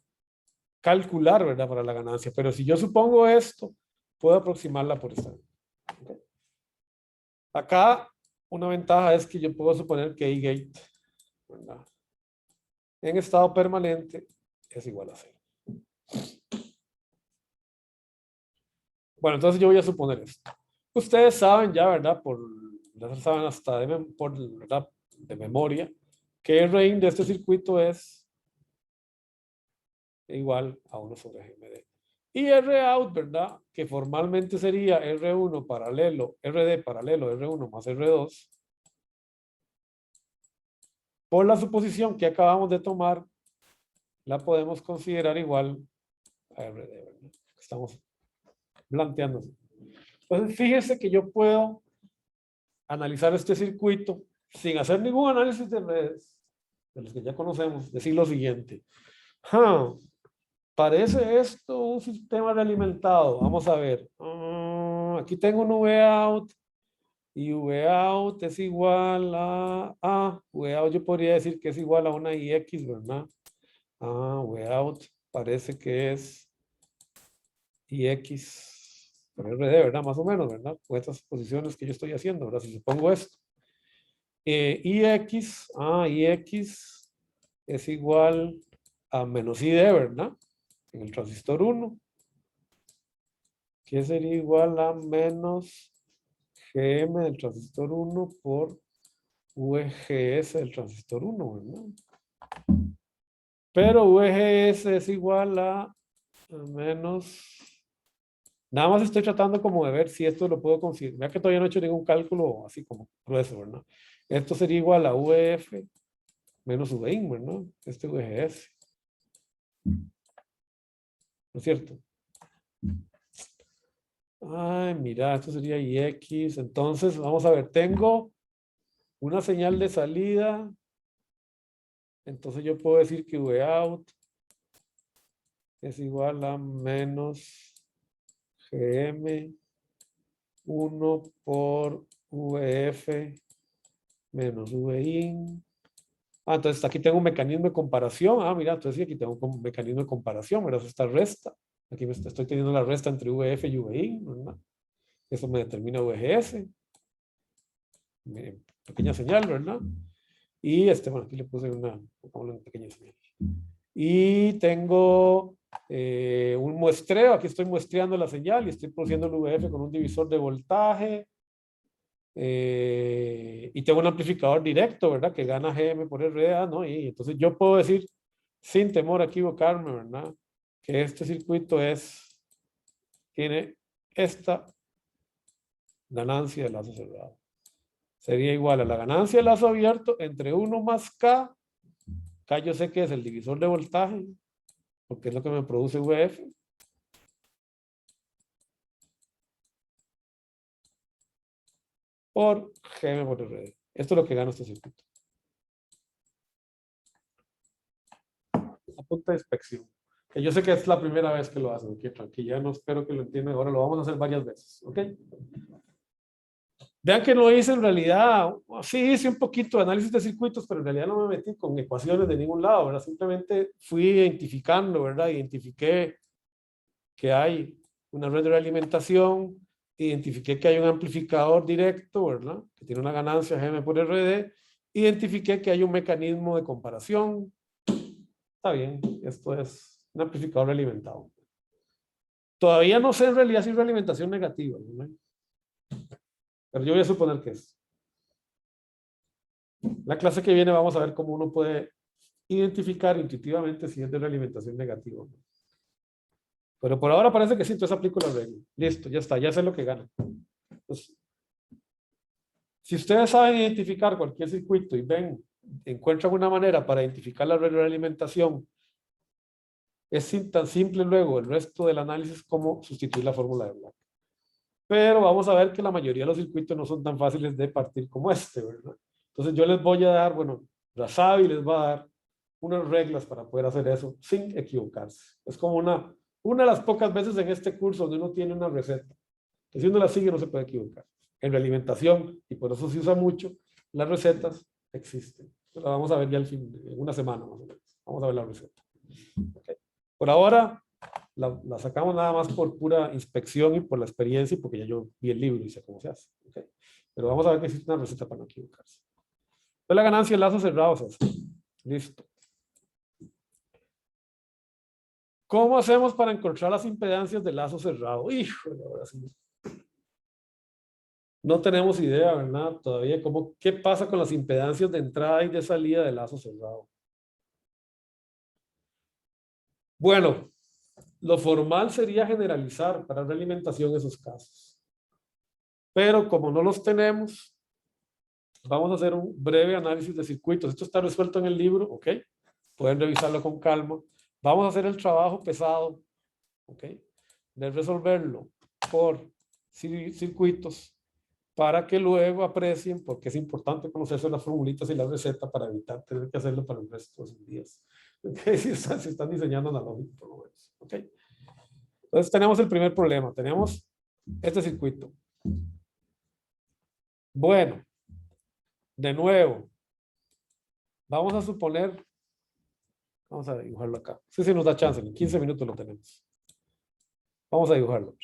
calcular, ¿verdad? Para la ganancia. Pero si yo supongo esto, puedo aproximarla por esta. ¿Okay? Acá, una ventaja es que yo puedo suponer que I-gate, ¿verdad? En estado permanente es igual a 0. Bueno, entonces yo voy a suponer esto. Ustedes saben ya, ¿verdad? Ya saben hasta ¿verdad? De memoria, que el RAIN de este circuito es igual a 1 sobre GMD. Y R-out, ¿verdad? Que formalmente sería R1 paralelo, RD paralelo R1 más R2. Por la suposición que acabamos de tomar, la podemos considerar igual a RD, ¿verdad? Estamos planteando. Entonces, fíjense que yo puedo analizar este circuito sin hacer ningún análisis de redes, de los que ya conocemos, decir lo siguiente. ¿Parece esto un sistema realimentado? Vamos a ver. Aquí tengo un V-out y V-out es igual a V-out yo podría decir que es igual a una IX, ¿verdad? V-out parece que es IX por RD, ¿verdad? Más o menos, ¿verdad? Con estas posiciones que yo estoy haciendo, ¿verdad? Si supongo esto. IX es igual a menos ID, ¿verdad? En el transistor 1, que sería igual a menos GM del transistor 1 por VGS del transistor 1, ¿verdad? Pero VGS es igual a menos... Nada más estoy tratando como de ver si esto lo puedo conseguir. Vea que todavía no he hecho ningún cálculo así como grueso, ¿verdad? Esto sería igual a VF menos VIN, ¿verdad? Este VGS. ¿No es cierto? Ay, mira, esto sería IX. Entonces, vamos a ver, tengo una señal de salida. Entonces yo puedo decir que Vout es igual a menos GM 1 por VF menos VIN. Entonces aquí tengo un mecanismo de comparación. Mira, entonces sí, aquí tengo un mecanismo de comparación, ¿verdad? Esta resta. Aquí estoy teniendo la resta entre VF y VIN, ¿verdad? Eso me determina VGS. Pequeña señal, ¿verdad? Y bueno, aquí le puse una pequeña señal. Y tengo un muestreo. Aquí estoy muestreando la señal y estoy produciendo el VF con un divisor de voltaje. Y tengo un amplificador directo, ¿verdad? Que gana GM por RA, ¿no? Y entonces yo puedo decir, sin temor a equivocarme, ¿verdad? Que este circuito tiene esta ganancia de lazo cerrado. Sería igual a la ganancia de lazo abierto entre 1 más K. K yo sé que es el divisor de voltaje, porque es lo que me produce VF. Por GM por RD. Esto es lo que gana este circuito. A punta de inspección. Que yo sé que es la primera vez que lo hacen. Que tranquila, no espero que lo entiendan. Ahora lo vamos a hacer varias veces. ¿Ok? Vean que no hice en realidad, sí hice un poquito de análisis de circuitos, pero en realidad no me metí con ecuaciones de ningún lado, ¿verdad? Simplemente fui identificando, ¿verdad? Identifiqué que hay una red de realimentación, identifiqué que hay un amplificador directo, ¿verdad? Que tiene una ganancia GM por RD, identifiqué que hay un mecanismo de comparación. Está bien, esto es un amplificador realimentado. Todavía no sé en realidad si es realimentación negativa, ¿no? Pero yo voy a suponer que es. La clase que viene vamos a ver cómo uno puede identificar intuitivamente si es de realimentación negativa. Pero por ahora parece que sí, entonces aplico la regla. Listo, ya está, ya sé lo que gana. Entonces, si ustedes saben identificar cualquier circuito y encuentran una manera para identificar la realimentación, es tan simple luego el resto del análisis como sustituir la fórmula de Black. Pero vamos a ver que la mayoría de los circuitos no son tan fáciles de partir como este, ¿verdad? Entonces yo les voy a dar, bueno, Razavi les va a dar unas reglas para poder hacer eso sin equivocarse. Es como una una de las pocas veces en este curso donde uno tiene una receta. Que si uno la sigue no se puede equivocar. En realimentación, y por eso se usa mucho, las recetas existen. La vamos a ver ya al fin, en una semana más o menos. Vamos a ver la receta. Okay. Por ahora, la sacamos nada más por pura inspección y por la experiencia y porque ya yo vi el libro y sé cómo se hace. Okay. Pero vamos a ver que existe una receta para no equivocarse. Entonces la ganancia de lazos cerrados es esta. Listo. ¿Cómo hacemos para encontrar las impedancias de lazo cerrado? Híjole, ahora sí. No tenemos idea, ¿verdad? Todavía qué pasa con las impedancias de entrada y de salida de lazo cerrado. Bueno, lo formal sería generalizar para realimentación esos casos. Pero como no los tenemos, vamos a hacer un breve análisis de circuitos. Esto está resuelto en el libro, ¿ok? Pueden revisarlo con calma. Vamos a hacer el trabajo pesado, ¿ok? De resolverlo por circuitos para que luego aprecien, porque es importante conocerse las formulitas y las recetas para evitar tener que hacerlo para el resto de sus días. ¿Okay? Si están diseñando analógico, por lo menos. ¿Ok? Entonces tenemos el primer problema. Tenemos este circuito. Bueno, de nuevo, vamos a suponer, vamos a dibujarlo acá. Sí nos da chance, en 15 minutos lo tenemos. Vamos a dibujarlo.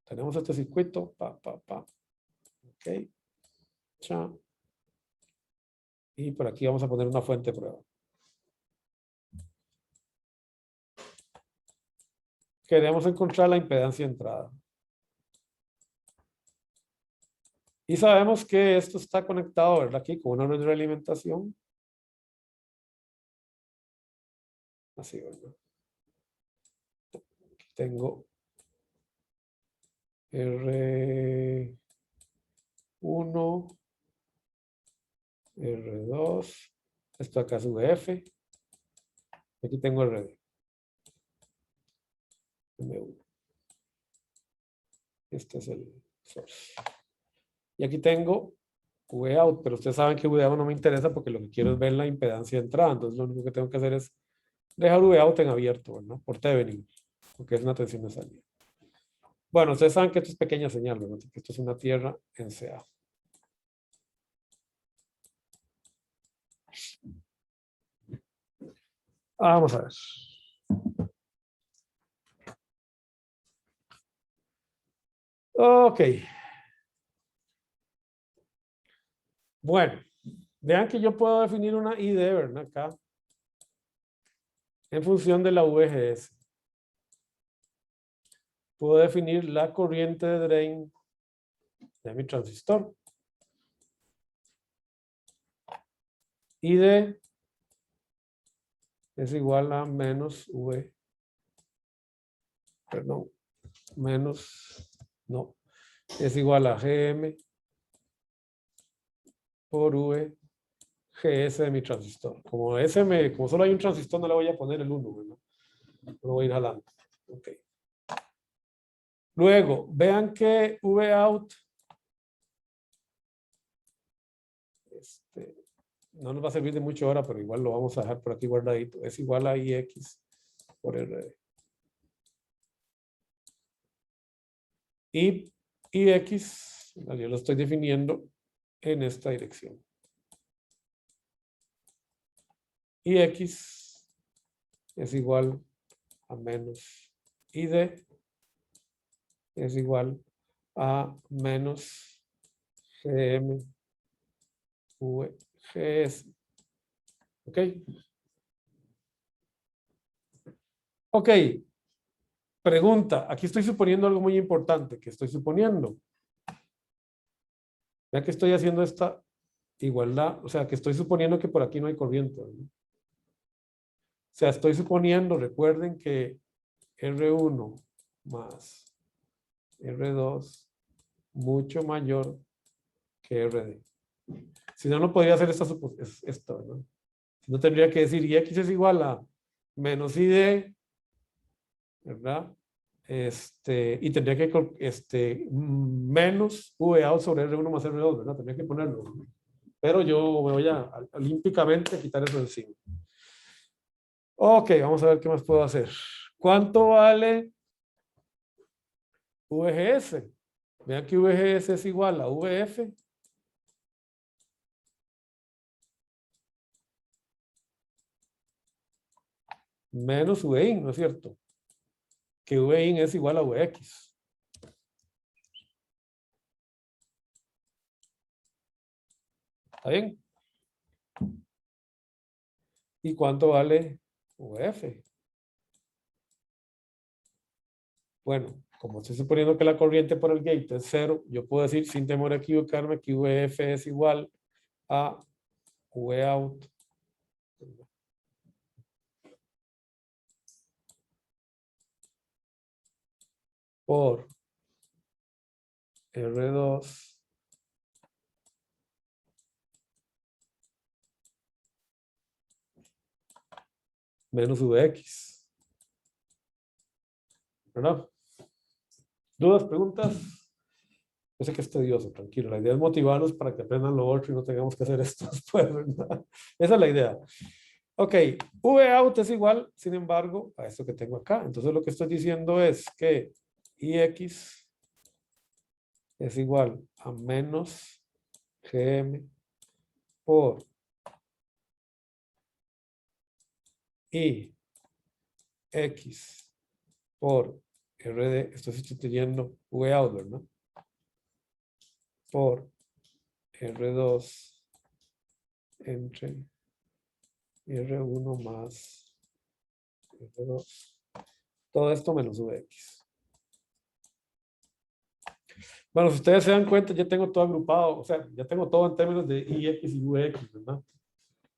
Tenemos este circuito, ok. Cha. Y por aquí vamos a poner una fuente de prueba. Queremos encontrar la impedancia de entrada. Y sabemos que esto está conectado, ¿verdad? Aquí con una red de realimentación. Así, ¿verdad? Aquí tengo R1, R2, esto acá es VF, aquí tengo RD, M1. Este es el source. Y aquí tengo Vout, pero ustedes saben que Vout no me interesa porque lo que quiero es ver la impedancia de entrada, entonces lo único que tengo que hacer es dejar Vout en abierto, ¿no? Por Thevenin, porque es una tensión de salida. Bueno, ustedes saben que esto es pequeña señal, ¿verdad? Que esto es una tierra en CA. Vamos a ver. Ok. Bueno, vean que yo puedo definir una ID, ¿verdad? Acá. En función de la VGS. Puedo definir la corriente de drain de mi transistor. ID es igual a menos V. Perdón. Menos, no. Es igual a GM por V GS de mi transistor. Como solo hay un transistor, no le voy a poner el 1, ¿verdad? Lo voy a ir jalando. Ok. Luego, vean que Vout no nos va a servir de mucho ahora, pero igual lo vamos a dejar por aquí guardadito. Es igual a IX por RD. Y IX, yo lo estoy definiendo en esta dirección. IX es igual a menos ID es igual a menos GM VGS. ¿Ok? Ok. Pregunta. Aquí estoy suponiendo algo muy importante. ¿Qué estoy suponiendo? Vean que estoy haciendo esta igualdad. O sea, que estoy suponiendo que por aquí no hay corriente, ¿no? O sea, estoy suponiendo, recuerden que R1 más R2 mucho mayor que RD. Si no, no podría hacer esto, ¿no? Si no, tendría que decir X es igual a menos ID, ¿verdad? Y tendría que menos VA sobre R1 más R2, ¿verdad? Tendría que ponerlo, ¿no? Pero yo me voy a olímpicamente quitar eso de encima. Ok, vamos a ver qué más puedo hacer. ¿Cuánto vale VGS? Vean que VGS es igual a VF menos VIN, ¿no es cierto? Que VIN es igual a VX. ¿Está bien? ¿Y cuánto vale VF? Bueno, como estoy suponiendo que la corriente por el gate es 0, yo puedo decir sin temor a equivocarme que VF es igual a Vout por R2 menos Vx. ¿Verdad? ¿Dudas, preguntas? Yo sé que es tedioso, tranquilo. La idea es motivarlos para que aprendan lo otro y no tengamos que hacer esto después, ¿verdad? Esa es la idea. Ok, Vout es igual, sin embargo, a esto que tengo acá. Entonces lo que estoy diciendo es que Ix es igual a menos Gm por I X por RD, estoy sustituyendo Vout, ¿verdad? Por R2 entre R1 más R2. Todo esto menos Vx. Bueno, si ustedes se dan cuenta, ya tengo todo agrupado, o sea, ya tengo todo en términos de Ix y Vx, ¿verdad?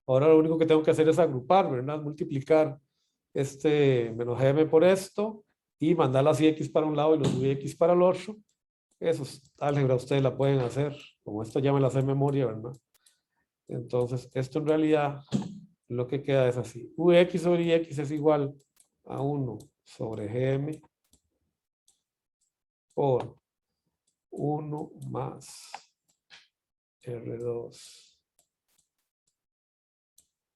Ahora lo único que tengo que hacer es agrupar, ¿verdad? Multiplicar este menos Gm por esto y mandar las Ix para un lado y los Vx para el otro. Eso es álgebra, ustedes la pueden hacer. Como esto ya me la sé en memoria, ¿verdad? Entonces, esto en realidad lo que queda es así. Vx sobre Ix es igual a 1 sobre Gm por 1 más R2.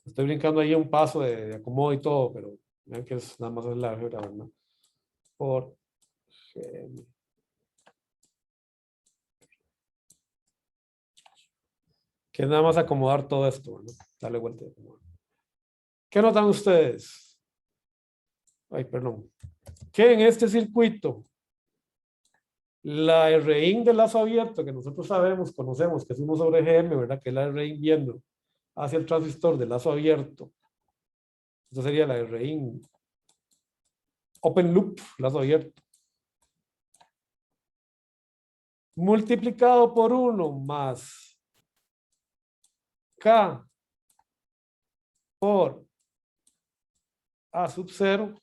Estoy brincando ahí un paso de acomodo y todo, pero vean que es nada más es la álgebra, ¿verdad? Por Gm. Que es nada más acomodar todo esto, ¿verdad? Darle vuelta y acomodar. ¿Qué notan ustedes? Ay, perdón. Que en este circuito la Rin de lazo abierto, que nosotros sabemos, conocemos, que es 1 sobre Gm, ¿verdad? Que es la Rin viendo hacia el transistor de lazo abierto. Esto sería la Rin open loop, lazo abierto. Multiplicado por 1 más K por A sub 0.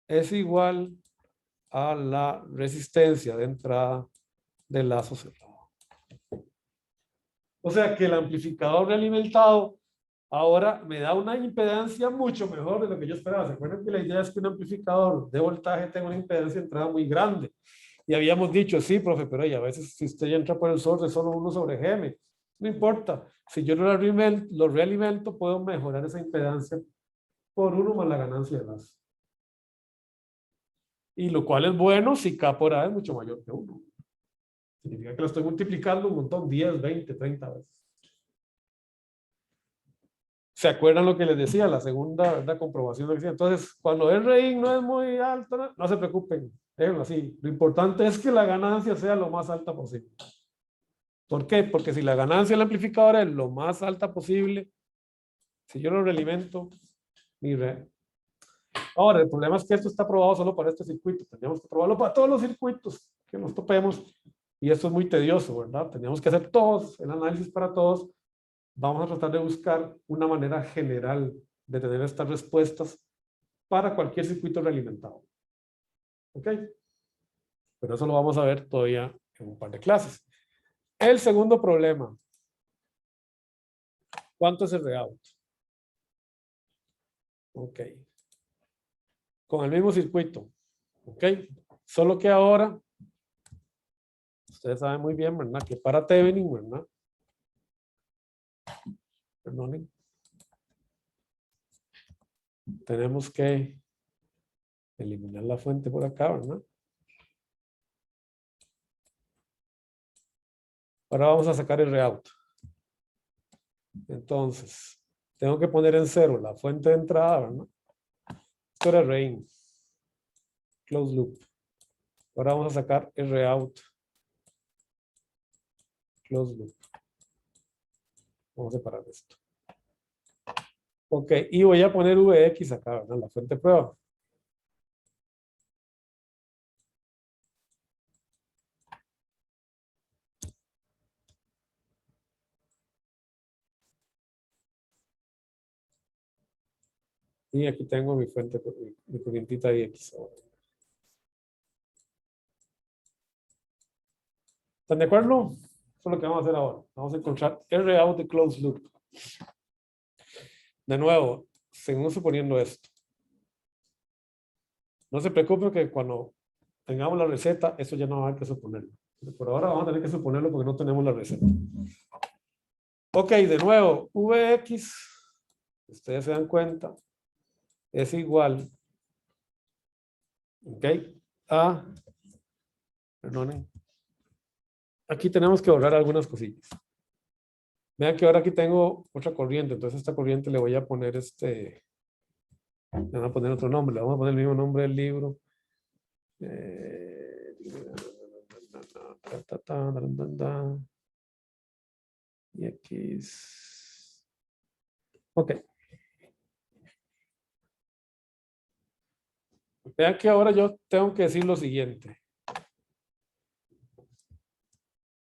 Es igual a la resistencia de entrada del lazo cerrado. O sea que el amplificador realimentado ahora me da una impedancia mucho mejor de lo que yo esperaba. ¿Se acuerdan que la idea es que un amplificador de voltaje tenga una impedancia de entrada muy grande? Y habíamos dicho, sí, profe, pero a veces si usted entra por el source de solo 1 sobre Gm, no importa. Si yo lo realimento, puedo mejorar esa impedancia por 1 más la ganancia de lazo. Y lo cual es bueno si K por A es mucho mayor que 1. Significa que lo estoy multiplicando un montón, 10, 20, 30 veces. ¿Se acuerdan lo que les decía? La segunda, ¿verdad? Comprobación. Entonces, cuando el RI no es muy alto, no se preocupen. Déjenlo así. Lo importante es que la ganancia sea lo más alta posible. ¿Por qué? Porque si la ganancia del amplificador es lo más alta posible, si yo lo realimento, mi re. Ahora, el problema es que esto está aprobado solo para este circuito. Tendríamos que probarlo para todos los circuitos que nos topemos. Y esto es muy tedioso, ¿verdad? Teníamos que hacer todos, el análisis para todos. Vamos a tratar de buscar una manera general de tener estas respuestas para cualquier circuito realimentado. ¿Ok? Pero eso lo vamos a ver todavía en un par de clases. El segundo problema. ¿Cuánto es el Rout? Ok. Con el mismo circuito. ¿Ok? Solo que ahora, ustedes saben muy bien, ¿verdad? Que para Thevenin, ¿verdad? Perdonen. Tenemos que eliminar la fuente por acá, ¿verdad? Ahora vamos a sacar el route. Entonces, tengo que poner en 0 la fuente de entrada, ¿verdad? Esto era rain. Close loop. Ahora vamos a sacar el route. Close loop. Vamos a separar esto. Ok, y voy a poner Vx acá, ¿verdad? La fuente prueba. Y aquí tengo mi fuente, mi corrientita Ix. ¿Están de acuerdo? Eso es lo que vamos a hacer ahora. Vamos a encontrar Rout de closed loop. De nuevo, seguimos suponiendo esto. No se preocupe que cuando tengamos la receta, eso ya no va a haber que suponerlo. Por ahora vamos a tener que suponerlo porque no tenemos la receta. Ok, de nuevo, Vx, ustedes se dan cuenta, es igual, ok, a, perdonen, aquí tenemos que borrar algunas cosillas. Vean que ahora aquí tengo otra corriente, entonces a esta corriente le voy a poner le voy a poner otro nombre, le vamos a poner el mismo nombre del libro. Y X. Ok. Vean que ahora yo tengo que decir lo siguiente.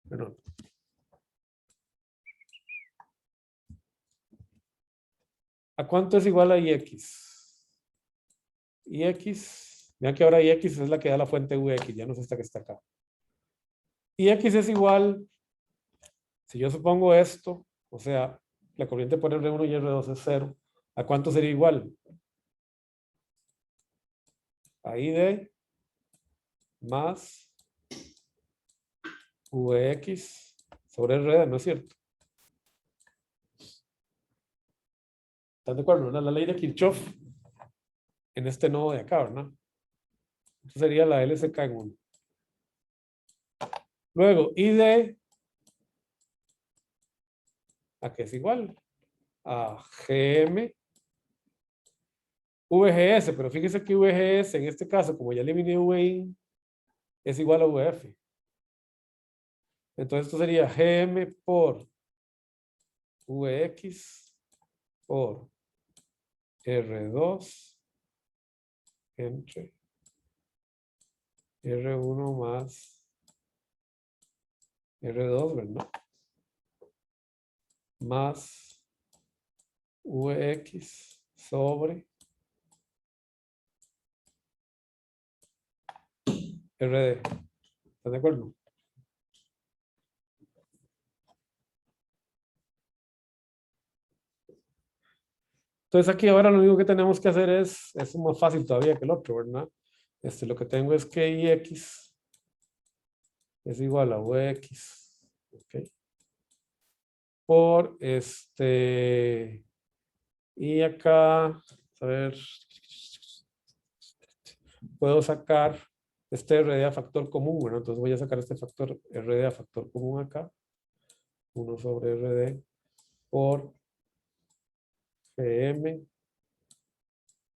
Perdón. ¿A cuánto es igual a IX? IX, vean que ahora IX es la que da la fuente Vx, ya no es esta que está acá. IX es igual, si yo supongo esto, o sea, la corriente por R1 y R2 es 0, ¿a cuánto sería igual? A ID más Vx sobre RD, ¿no es cierto? ¿Están de acuerdo? ¿Verdad? La ley de Kirchhoff en este nodo de acá, ¿verdad? Esto sería la LSK en 1. Luego, ID, ¿a qué es igual? A GM VGS, pero fíjese que VGS en este caso, como ya eliminé VI, es igual a VF. Entonces esto sería GM por Vx por R2 entre R1 más R2, ¿verdad? Más Vx sobre RD. ¿Están de acuerdo? Entonces aquí ahora lo único que tenemos que hacer es más fácil todavía que el otro, ¿verdad? Lo que tengo es que Ix es igual a Vx, ¿ok? Por y acá, a ver, puedo sacar este RD a factor común, bueno, entonces voy a sacar este factor RD a factor común acá, 1 sobre RD por GM.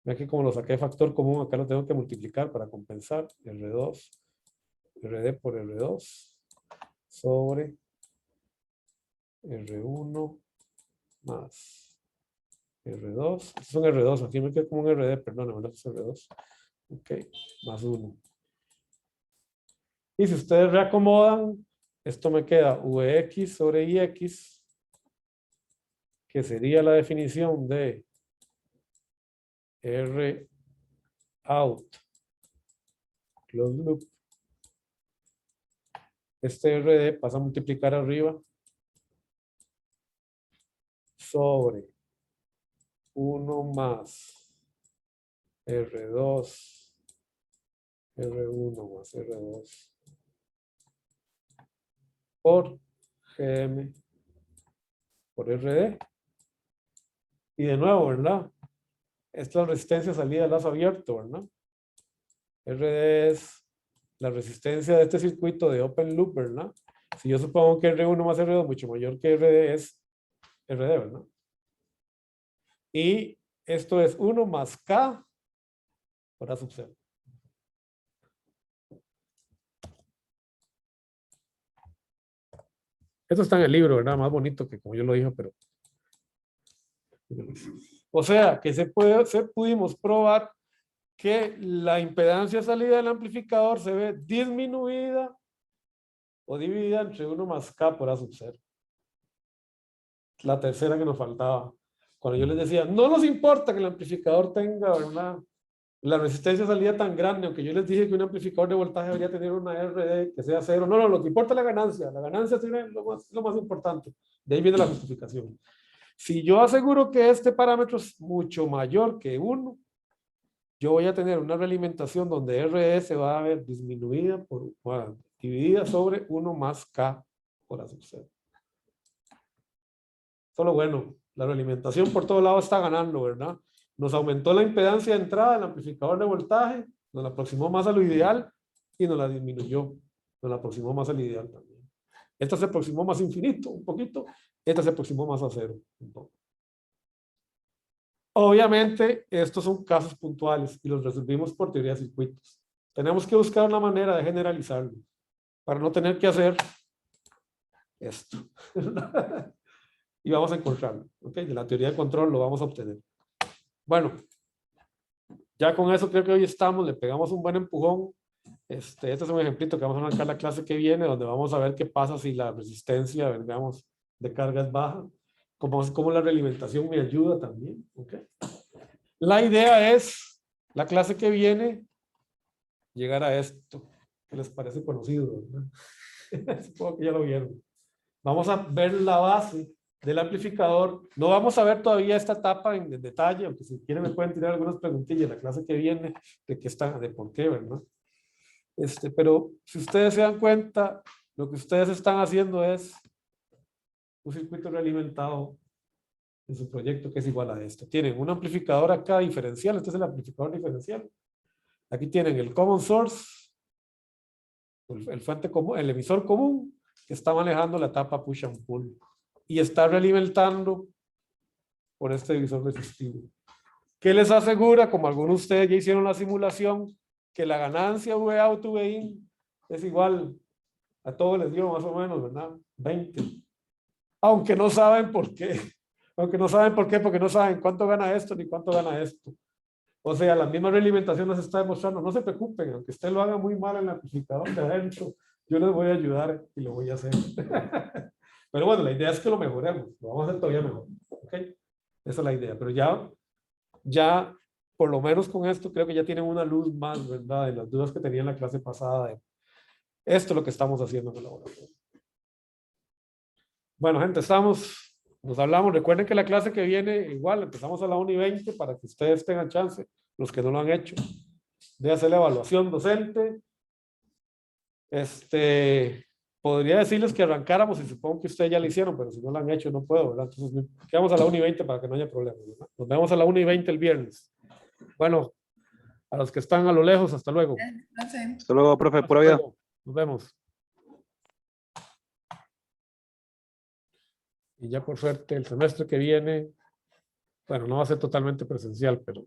Vean que como lo saqué de factor común, acá lo tengo que multiplicar para compensar, R2, RD por R2 sobre R1 más R2. Estos son R2, aquí me queda como un RD, perdón, ¿verdad? Es R2. Ok, más 1. Y si ustedes reacomodan, esto me queda Vx sobre Ix, que sería la definición de R out closed loop. Este RD pasa a multiplicar arriba sobre 1 más R2, R1 más R2 por GM por RD Y de nuevo, ¿verdad? Esta es la resistencia salida de lazo abierto, ¿verdad? RD es la resistencia de este circuito de open loop, ¿verdad? Si yo supongo que R1 más R2 mucho mayor que RD es RD, ¿verdad? Y esto es 1 más K por A sub 0. Esto está en el libro, ¿verdad? Más bonito que como yo lo dije, pero... O sea, que pudimos probar que la impedancia salida del amplificador se ve disminuida o dividida entre 1 más K por A sub 0. La tercera que nos faltaba. Cuando yo les decía, no nos importa que el amplificador tenga, ¿verdad?, la resistencia salida tan grande, aunque yo les dije que un amplificador de voltaje debería tener una RD que sea 0. No, lo que importa es la ganancia. La ganancia es lo más importante. De ahí viene la justificación. Si yo aseguro que este parámetro es mucho mayor que 1, yo voy a tener una realimentación donde RD se va a ver disminuida dividida sobre 1 más K por A sub 0. Solo bueno, la realimentación por todo lado está ganando, ¿verdad? Nos aumentó la impedancia de entrada del amplificador de voltaje, nos la aproximó más a lo ideal y nos la disminuyó, nos la aproximó más al ideal también. Esta se aproximó más infinito, un poquito, esta se aproximó más a 0, un poco. Obviamente, estos son casos puntuales y los resolvimos por teoría de circuitos. Tenemos que buscar una manera de generalizarlo para no tener que hacer esto. Y vamos a encontrarlo. ¿Okay? De la teoría de control lo vamos a obtener. Bueno, ya con eso creo que hoy estamos, le pegamos un buen empujón. Este es un ejemplito que vamos a marcar la clase que viene, donde vamos a ver qué pasa si la resistencia, digamos, de carga es baja. Cómo la realimentación me ayuda también. ¿Okay? La idea es, la clase que viene, llegar a esto, que les parece conocido, ¿verdad? Supongo que ya lo vieron. Vamos a ver la base del amplificador. No vamos a ver todavía esta etapa en detalle, aunque si quieren me pueden tirar algunas preguntillas en la clase que viene de qué está, de por qué, ¿verdad? Pero si ustedes se dan cuenta, lo que ustedes están haciendo es un circuito realimentado en su proyecto que es igual a esto. Tienen un amplificador acá diferencial, este es el amplificador diferencial. Aquí tienen el common source, el fuente común, el emisor común, que está manejando la etapa push and pull y está realimentando por este divisor resistivo. ¿Qué les asegura? Como algunos de ustedes ya hicieron la simulación, que la ganancia V out V in es igual, a todos les dio más o menos, ¿verdad? 20. Aunque no saben por qué. Aunque no saben por qué, porque no saben cuánto gana esto ni cuánto gana esto. O sea, la misma realimentación nos está demostrando, no se preocupen, aunque usted lo haga muy mal en el amplificador de adentro, yo les voy a ayudar y lo voy a hacer. Pero bueno, la idea es que lo mejoremos, lo vamos a hacer todavía mejor. ¿Ok? Esa es la idea, pero ya, por lo menos con esto, creo que ya tienen una luz más, ¿verdad? De las dudas que tenía en la clase pasada. Esto es lo que estamos haciendo en el laboratorio. Bueno, gente, nos hablamos. Recuerden que la clase que viene, igual, empezamos a la 1:20 para que ustedes tengan chance, los que no lo han hecho, de hacer la evaluación docente. Podría decirles que arrancáramos y supongo que ustedes ya lo hicieron, pero si no lo han hecho no puedo, ¿verdad? Entonces quedamos a la 1:20 para que no haya problemas, ¿verdad? Nos vemos a la 1:20 el viernes. Bueno, a los que están a lo lejos, hasta luego. Hasta luego, profe, pura vida. Nos vemos. Y ya por suerte el semestre que viene, bueno, no va a ser totalmente presencial, pero